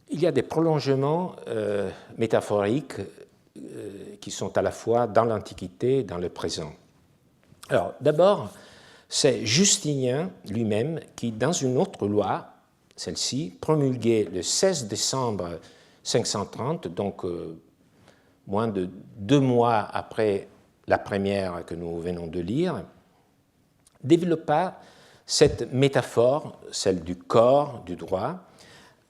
[SPEAKER 1] il y a des prolongements métaphoriques qui sont à la fois dans l'Antiquité et dans le présent. Alors, d'abord, c'est Justinien lui-même qui, dans une autre loi, celle-ci, promulguée le 16 décembre 530, donc moins de 2 mois après la première que nous venons de lire, développa cette métaphore, celle du corps, du droit,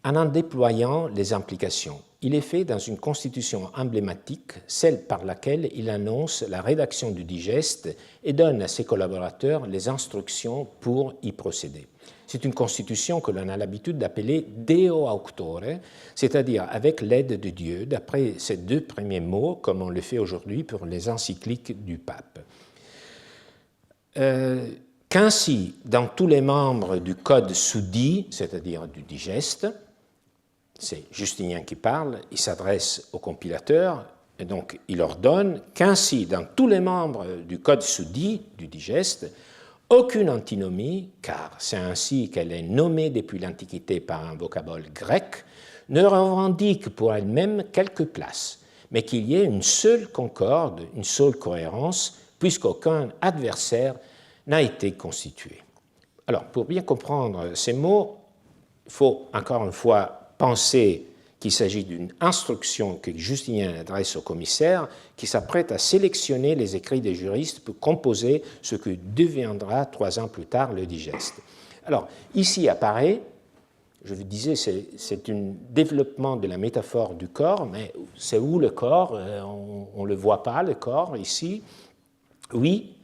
[SPEAKER 1] en déployant les implications. Il est fait dans une constitution emblématique, celle par laquelle il annonce la rédaction du digeste et donne à ses collaborateurs les instructions pour y procéder. C'est une constitution que l'on a l'habitude d'appeler Deo auctore, c'est-à-dire avec l'aide de Dieu, d'après ces 2 premiers mots, comme on le fait aujourd'hui pour les encycliques du pape. Qu'ainsi, dans tous les membres du code soudit, c'est-à-dire du digeste, c'est Justinien qui parle, il s'adresse aux compilateurs, et donc il ordonne qu'ainsi, dans tous les membres du code soudit, du digeste, aucune antinomie, car c'est ainsi qu'elle est nommée depuis l'Antiquité par un vocable grec, ne revendique pour elle-même quelque place, mais qu'il y ait une seule concorde, une seule cohérence, puisqu'aucun adversaire n'a été constitué. Alors, pour bien comprendre ces mots, il faut encore une fois penser qu'il s'agit d'une instruction que Justinien adresse au commissaire qui s'apprête à sélectionner les écrits des juristes pour composer ce que deviendra 3 ans plus tard le digeste. Alors, ici apparaît, je vous disais, c'est un développement de la métaphore du corps, mais c'est où le corps? On ne le voit pas, le corps, ici. Oui,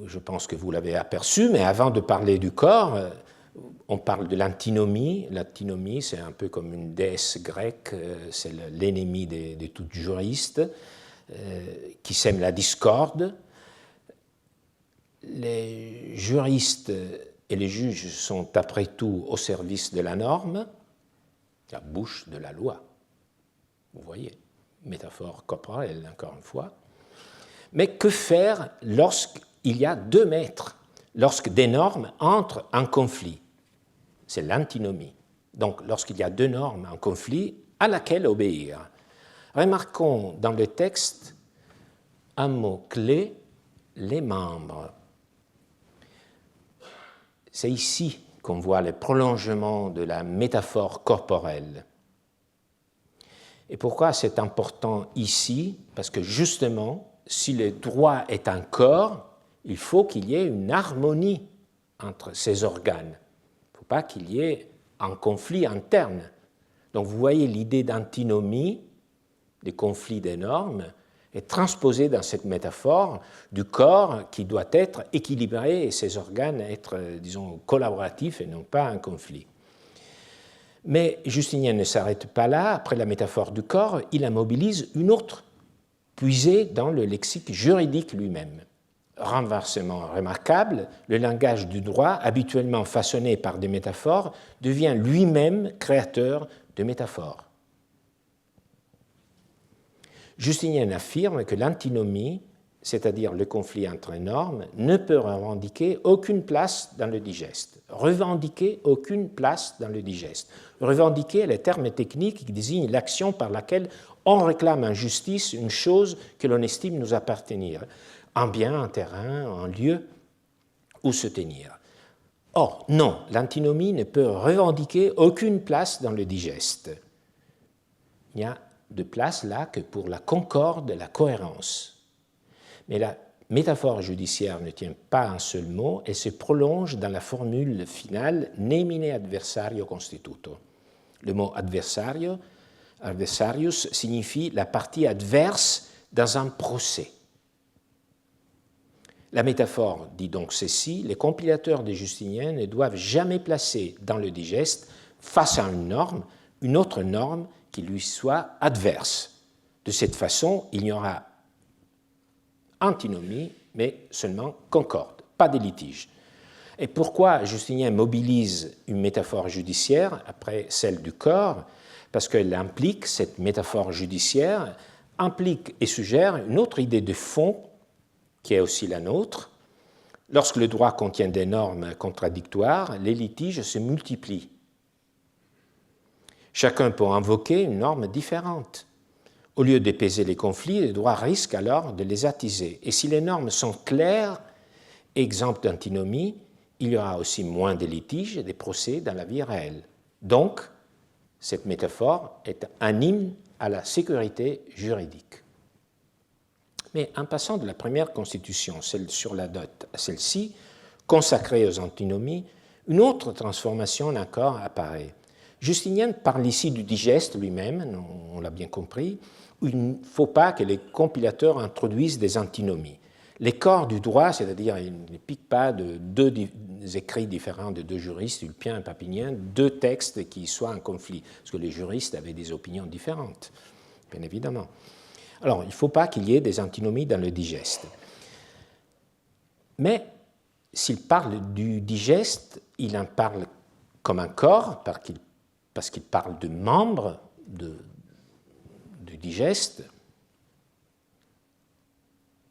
[SPEAKER 1] je pense que vous l'avez aperçu, mais avant de parler du corps, on parle de l'antinomie. L'antinomie, c'est un peu comme une déesse grecque, c'est l'ennemi de tout juriste, qui sème la discorde. Les juristes et les juges sont après tout au service de la norme, la bouche de la loi. Vous voyez, métaphore corporelle, encore une fois. Mais que faire lorsqu'il y a 2 maîtres, lorsque des normes entrent en conflit? C'est l'antinomie. Donc, lorsqu'il y a 2 normes en conflit, à laquelle obéir? Remarquons dans le texte un mot clé, les membres. C'est ici qu'on voit le prolongement de la métaphore corporelle. Et pourquoi c'est important ici? Parce que justement, si le droit est un corps, il faut qu'il y ait une harmonie entre ces organes. Il ne faut pas qu'il y ait un conflit interne. Donc vous voyez l'idée d'antinomie, des conflits des normes, est transposée dans cette métaphore du corps qui doit être équilibré et ses organes être, disons, collaboratifs et non pas un conflit. Mais Justinien ne s'arrête pas là. Après la métaphore du corps, il en mobilise une autre, puisée dans le lexique juridique lui-même. Renversement remarquable, le langage du droit, habituellement façonné par des métaphores, devient lui-même créateur de métaphores. Justinien affirme que l'antinomie, c'est-à-dire le conflit entre normes, ne peut revendiquer aucune place dans le digeste. Revendiquer aucune place dans le digeste. Revendiquer est le terme technique qui désigne l'action par laquelle on réclame en justice une chose que l'on estime nous appartenir, un bien, un terrain, un lieu où se tenir. Or, non, l'antinomie ne peut revendiquer aucune place dans le digeste. Il n'y a de place là que pour la concorde et la cohérence. Mais la métaphore judiciaire ne tient pas un seul mot et se prolonge dans la formule finale « nemine adversario constituto ». Le mot adversarius signifie la partie adverse dans un procès. La métaphore dit donc ceci: les compilateurs des Justiniens ne doivent jamais placer dans le digeste, face à une autre norme qui lui soit adverse. De cette façon, il y aura antinomie, mais seulement concorde, pas de litige. Et pourquoi Justinien mobilise une métaphore judiciaire après celle du corps? Parce qu'elle implique, cette métaphore judiciaire, implique et suggère une autre idée de fond qui est aussi la nôtre. Lorsque le droit contient des normes contradictoires, les litiges se multiplient. Chacun peut invoquer une norme différente. Au lieu d'apaiser les conflits, le droit risque alors de les attiser. Et si les normes sont claires, exemptes d'antinomie, il y aura aussi moins de litiges et de procès dans la vie réelle. Donc, cette métaphore est un hymne à la sécurité juridique. Mais en passant de la première constitution, celle sur la dot, à celle-ci, consacrée aux antinomies, une autre transformation encore apparaît. Justinien parle ici du digeste lui-même, on l'a bien compris, où il ne faut pas que les compilateurs introduisent des antinomies. Les corps du droit, c'est-à-dire ils ne piquent pas de 2 écrits différents de 2 juristes, Ulpien et Papinien, 2 textes qui soient en conflit, parce que les juristes avaient des opinions différentes, bien évidemment. Alors, il ne faut pas qu'il y ait des antinomies dans le digeste. Mais s'il parle du digeste, il en parle comme un corps, parce qu'il parle de membres du digeste,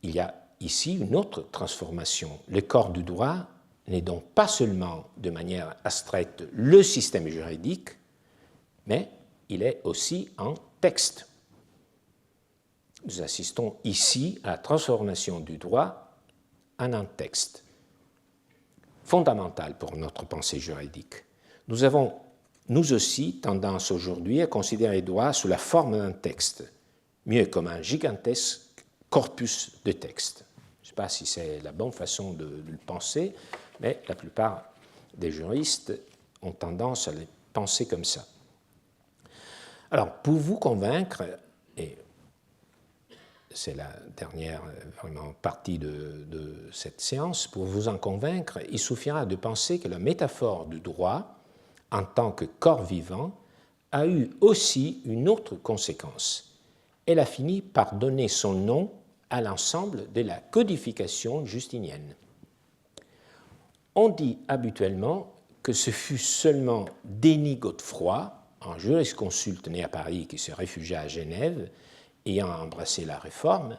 [SPEAKER 1] il y a ici une autre transformation. Le corps du droit n'est donc pas seulement de manière abstraite le système juridique, mais il est aussi un texte. Nous assistons ici à la transformation du droit en un texte, fondamental pour notre pensée juridique. Nous avons, nous aussi, tendance aujourd'hui à considérer le droit sous la forme d'un texte, mieux comme un gigantesque corpus de textes. Je ne sais pas si c'est la bonne façon de le penser, mais la plupart des juristes ont tendance à le penser comme ça. Alors, pour vous convaincre, et c'est la dernière vraiment partie de cette séance, pour vous en convaincre, il suffira de penser que la métaphore du droit, en tant que corps vivant, a eu aussi une autre conséquence. Elle a fini par donner son nom à l'ensemble de la codification justinienne. On dit habituellement que ce fut seulement Denis Godefroy, un jurisconsulte né à Paris qui se réfugia à Genève, ayant embrassé la Réforme,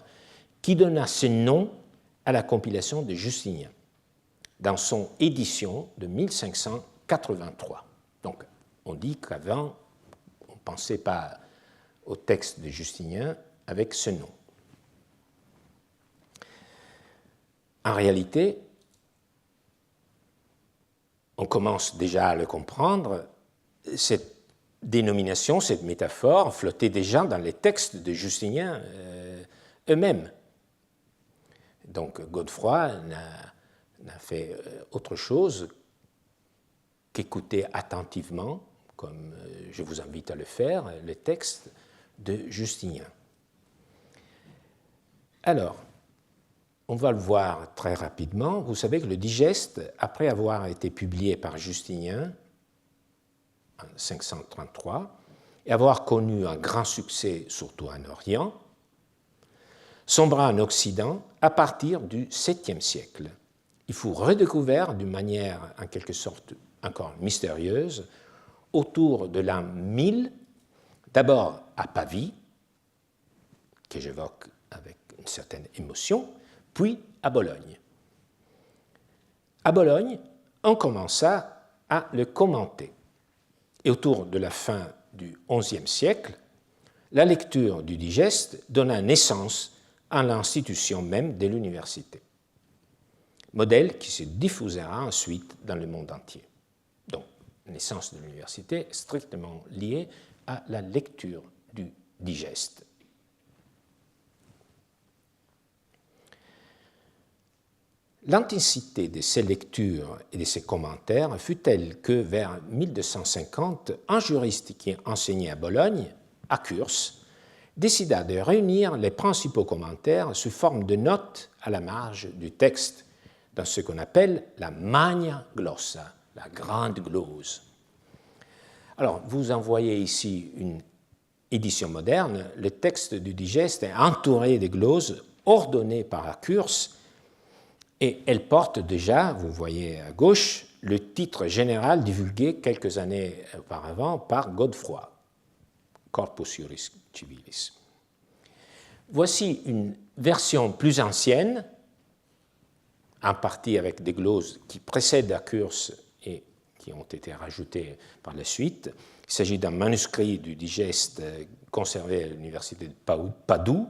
[SPEAKER 1] qui donna ce nom à la compilation de Justinien, dans son édition de 1583. Donc, on dit qu'avant, on ne pensait pas au texte de Justinien avec ce nom. En réalité, on commence déjà à le comprendre, cette dénomination, cette métaphore flottait déjà dans les textes de Justinien eux-mêmes. Donc Godefroy n'a fait autre chose qu'écouter attentivement, comme je vous invite à le faire, les textes de Justinien. Alors, on va le voir très rapidement. Vous savez que le digeste, après avoir été publié par Justinien en 533 et avoir connu un grand succès, surtout en Orient, sombra en Occident à partir du 7e siècle. Il fut redécouvert d'une manière en quelque sorte encore mystérieuse autour de l'an 1000, d'abord à Pavie, que j'évoque avec une certaine émotion, puis à Bologne. À Bologne, on commença à le commenter. Et autour de la fin du XIe siècle, la lecture du digeste donna naissance à l'institution même de l'université, modèle qui se diffusera ensuite dans le monde entier. Donc, naissance de l'université est strictement liée à la lecture du digeste. L'intensité de ces lectures et de ces commentaires fut telle que, vers 1250, un juriste qui enseignait à Bologne, Accurs, décida de réunir les principaux commentaires sous forme de notes à la marge du texte, dans ce qu'on appelle la Magna Glossa, la grande glose. Alors, vous en voyez ici une édition moderne. Le texte du digeste est entouré de gloses ordonnées par Accurs, et elle porte déjà, vous voyez à gauche, le titre général divulgué quelques années auparavant par Godefroy, Corpus Juris Civilis. Voici une version plus ancienne, en partie avec des gloses qui précèdent Accurs et qui ont été rajoutées par la suite. Il s'agit d'un manuscrit du digeste conservé à l'université de Padoue,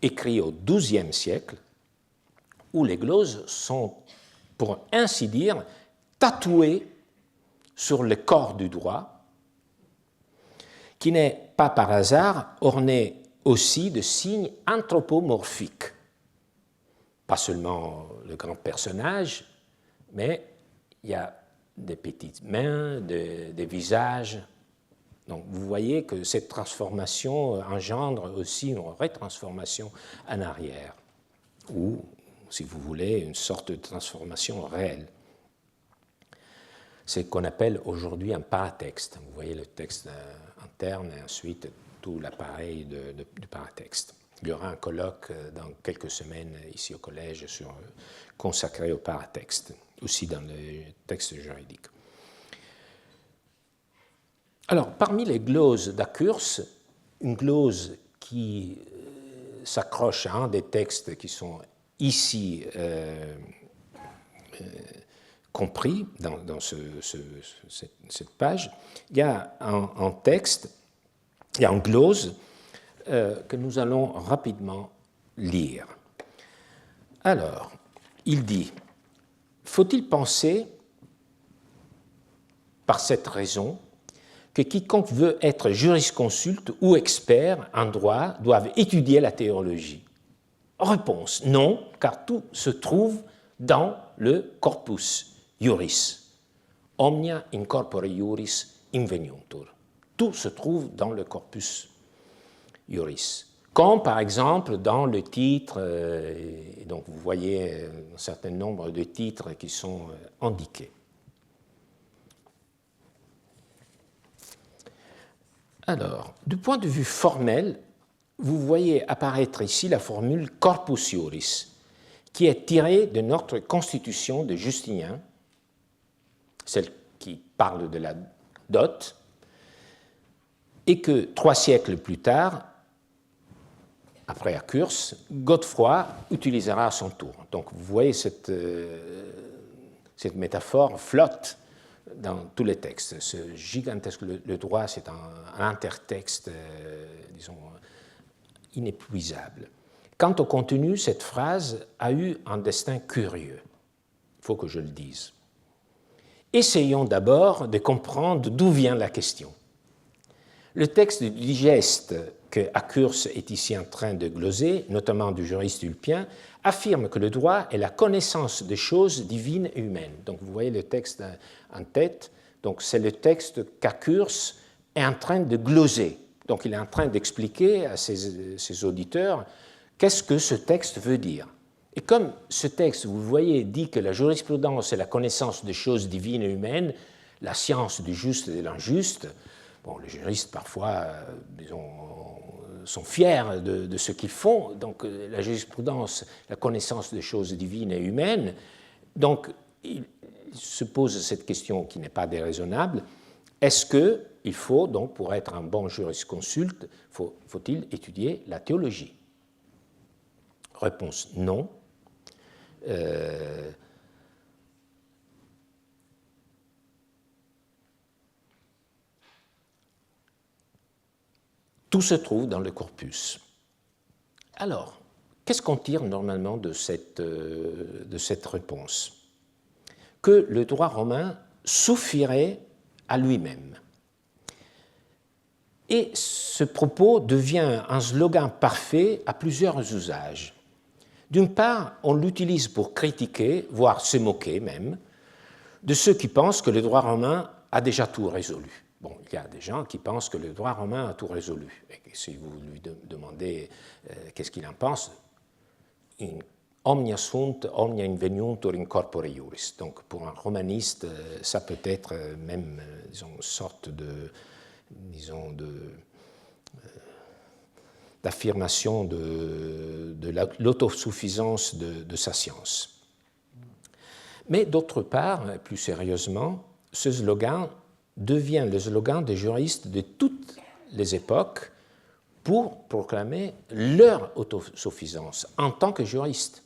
[SPEAKER 1] écrit au XIIe siècle, où les gloses sont, pour ainsi dire, tatouées sur le corps du droit, qui n'est pas par hasard orné aussi de signes anthropomorphiques. Pas seulement le grand personnage, mais il y a des petites mains, des visages. Donc vous voyez que cette transformation engendre aussi une retransformation en arrière, ou, si vous voulez, une sorte de transformation réelle. C'est ce qu'on appelle aujourd'hui un paratexte. Vous voyez le texte interne et ensuite tout l'appareil du paratexte. Il y aura un colloque dans quelques semaines ici au collège consacré au paratexte, aussi dans le texte juridique. Alors, parmi les gloses d'Accurse, une glose qui s'accroche à un des textes qui sont ici compris dans cette page, il y a un texte, il y a une glose que nous allons rapidement lire. Alors, il dit, faut-il penser, par cette raison, que quiconque veut être jurisconsulte ou expert en droit doive étudier la théologie? Réponse, non, car tout se trouve dans le corpus iuris. Omnia in corpore iuris inveniuntur. Tout se trouve dans le corpus iuris. Comme par exemple dans le titre, et donc vous voyez un certain nombre de titres qui sont indiqués. Alors, du point de vue formel, vous voyez apparaître ici la formule corpus iuris, qui est tirée de notre constitution de Justinien, celle qui parle de la dot, et que 3 siècles plus tard, après Accurse, Godefroy utilisera à son tour. Donc vous voyez cette métaphore flotte dans tous les textes. Ce gigantesque, le droit, c'est un intertexte, disons, inépuisable. Quant au contenu, cette phrase a eu un destin curieux. Il faut que je le dise. Essayons d'abord de comprendre d'où vient la question. Le texte du digeste que Accurse est ici en train de gloser, notamment du juriste ulpien, affirme que le droit est la connaissance des choses divines et humaines. Donc vous voyez le texte en tête, donc c'est le texte qu'Accurse est en train de gloser. Donc il est en train d'expliquer à ses auditeurs qu'est-ce que ce texte veut dire. Et comme ce texte, vous voyez, dit que la jurisprudence est la connaissance des choses divines et humaines, la science du juste et de l'injuste, bon, les juristes parfois disons, sont fiers de ce qu'ils font, donc la jurisprudence, la connaissance des choses divines et humaines, donc il se pose cette question qui n'est pas déraisonnable, est-ce qu'il faut, donc, pour être un bon jurisconsulte, faut-il étudier la théologie? Réponse non. Tout se trouve dans le corpus. Alors, qu'est-ce qu'on tire normalement de cette réponse? Que le droit romain suffirait à lui-même. Et ce propos devient un slogan parfait à plusieurs usages. D'une part, on l'utilise pour critiquer, voire se moquer même, de ceux qui pensent que le droit romain a déjà tout résolu. Bon, il y a des gens qui pensent que le droit romain a tout résolu. Et si vous lui demandez qu'est-ce qu'il en pense, omnia sunt, omnia inveniuntur in corpore iuris. Donc, pour un romaniste, ça peut être même, disons, une sorte d'affirmation de l'autosuffisance de sa science. Mais d'autre part, plus sérieusement, ce slogan devient le slogan des juristes de toutes les époques pour proclamer leur autosuffisance en tant que juristes.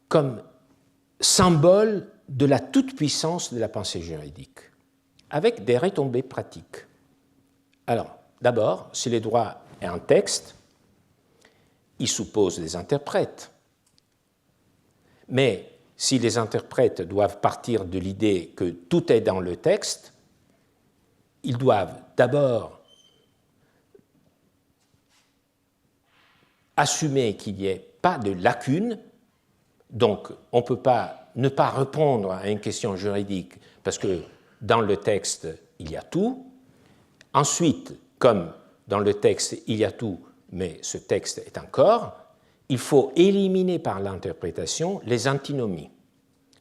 [SPEAKER 1] Comme symbole de la toute-puissance de la pensée juridique, avec des retombées pratiques. Alors, d'abord, si le droit est un texte, il suppose des interprètes. Mais si les interprètes doivent partir de l'idée que tout est dans le texte, ils doivent d'abord assumer qu'il n'y ait pas de lacunes, donc on ne peut pas ne pas répondre à une question juridique parce que dans le texte, il y a tout. Ensuite, comme dans le texte, il y a tout, mais ce texte est un corps, il faut éliminer par l'interprétation les antinomies.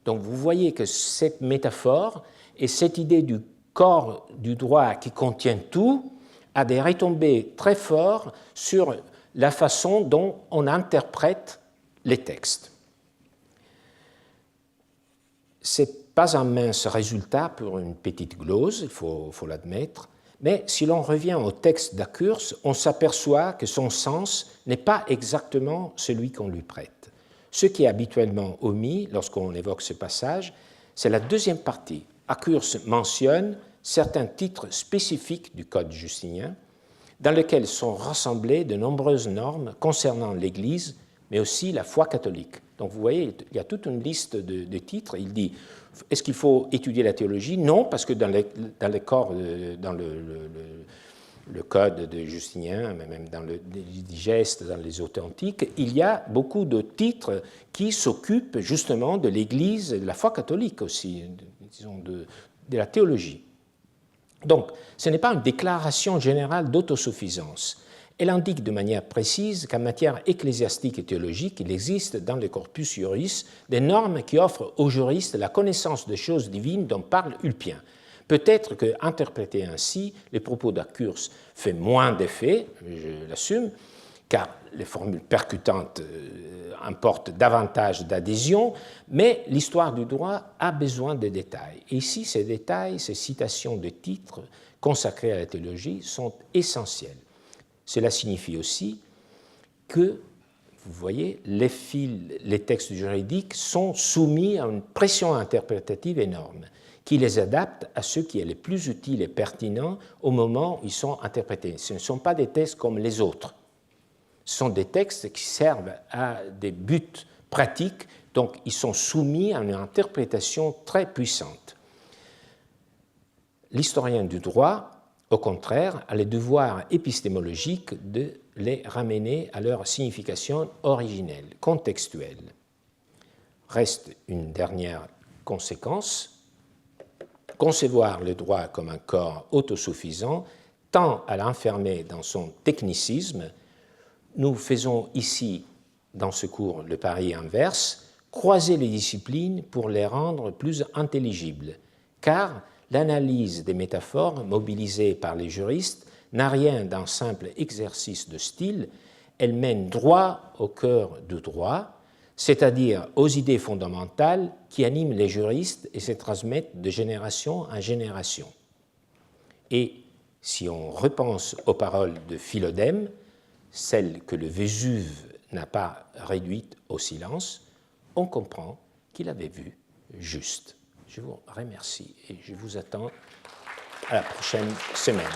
[SPEAKER 1] Donc vous voyez que cette métaphore et cette idée du corps du droit qui contient tout a des retombées très fortes sur la façon dont on interprète les textes. C'est pas un mince résultat pour une petite glose, il faut l'admettre, mais si l'on revient au texte d'Accurse, on s'aperçoit que son sens n'est pas exactement celui qu'on lui prête. Ce qui est habituellement omis lorsqu'on évoque ce passage, c'est la deuxième partie. Accurse mentionne certains titres spécifiques du Code justinien, dans lesquels sont rassemblées de nombreuses normes concernant l'Église, mais aussi la foi catholique. Donc vous voyez, il y a toute une liste de titres. Il dit, est-ce qu'il faut étudier la théologie? Non, parce que dans le Code de Justinien, même dans le Digeste, dans les authentiques, il y a beaucoup de titres qui s'occupent justement de l'Église, de la foi catholique aussi, disons de la théologie. Donc, ce n'est pas une déclaration générale d'autosuffisance. Elle indique de manière précise qu'en matière ecclésiastique et théologique, il existe dans le corpus juris des normes qui offrent aux juristes la connaissance des choses divines dont parle Ulpien. Peut-être que, interprété ainsi, les propos d'Accurse fait moins d'effet, je l'assume, car les formules percutantes importent davantage d'adhésion, mais l'histoire du droit a besoin de détails. Et ici, ces détails, ces citations de titres consacrés à la théologie sont essentiels. Cela signifie aussi que, vous voyez, les textes juridiques sont soumis à une pression interprétative énorme qui les adapte à ce qui est le plus utile et pertinent au moment où ils sont interprétés. Ce ne sont pas des textes comme les autres. Ce sont des textes qui servent à des buts pratiques, donc ils sont soumis à une interprétation très puissante. L'historien du droit, au contraire, a le devoir épistémologique de les ramener à leur signification originelle, contextuelle. Reste une dernière conséquence. Concevoir le droit comme un corps autosuffisant tend à l'enfermer dans son technicisme. Nous faisons ici, dans ce cours, le pari inverse, croiser les disciplines pour les rendre plus intelligibles, car l'analyse des métaphores mobilisées par les juristes n'a rien d'un simple exercice de style, elle mène droit au cœur du droit, c'est-à-dire aux idées fondamentales qui animent les juristes et se transmettent de génération en génération. Et si on repense aux paroles de Philodème, celles que le Vésuve n'a pas réduites au silence, on comprend qu'il avait vu juste. Je vous remercie et je vous attends à la prochaine semaine.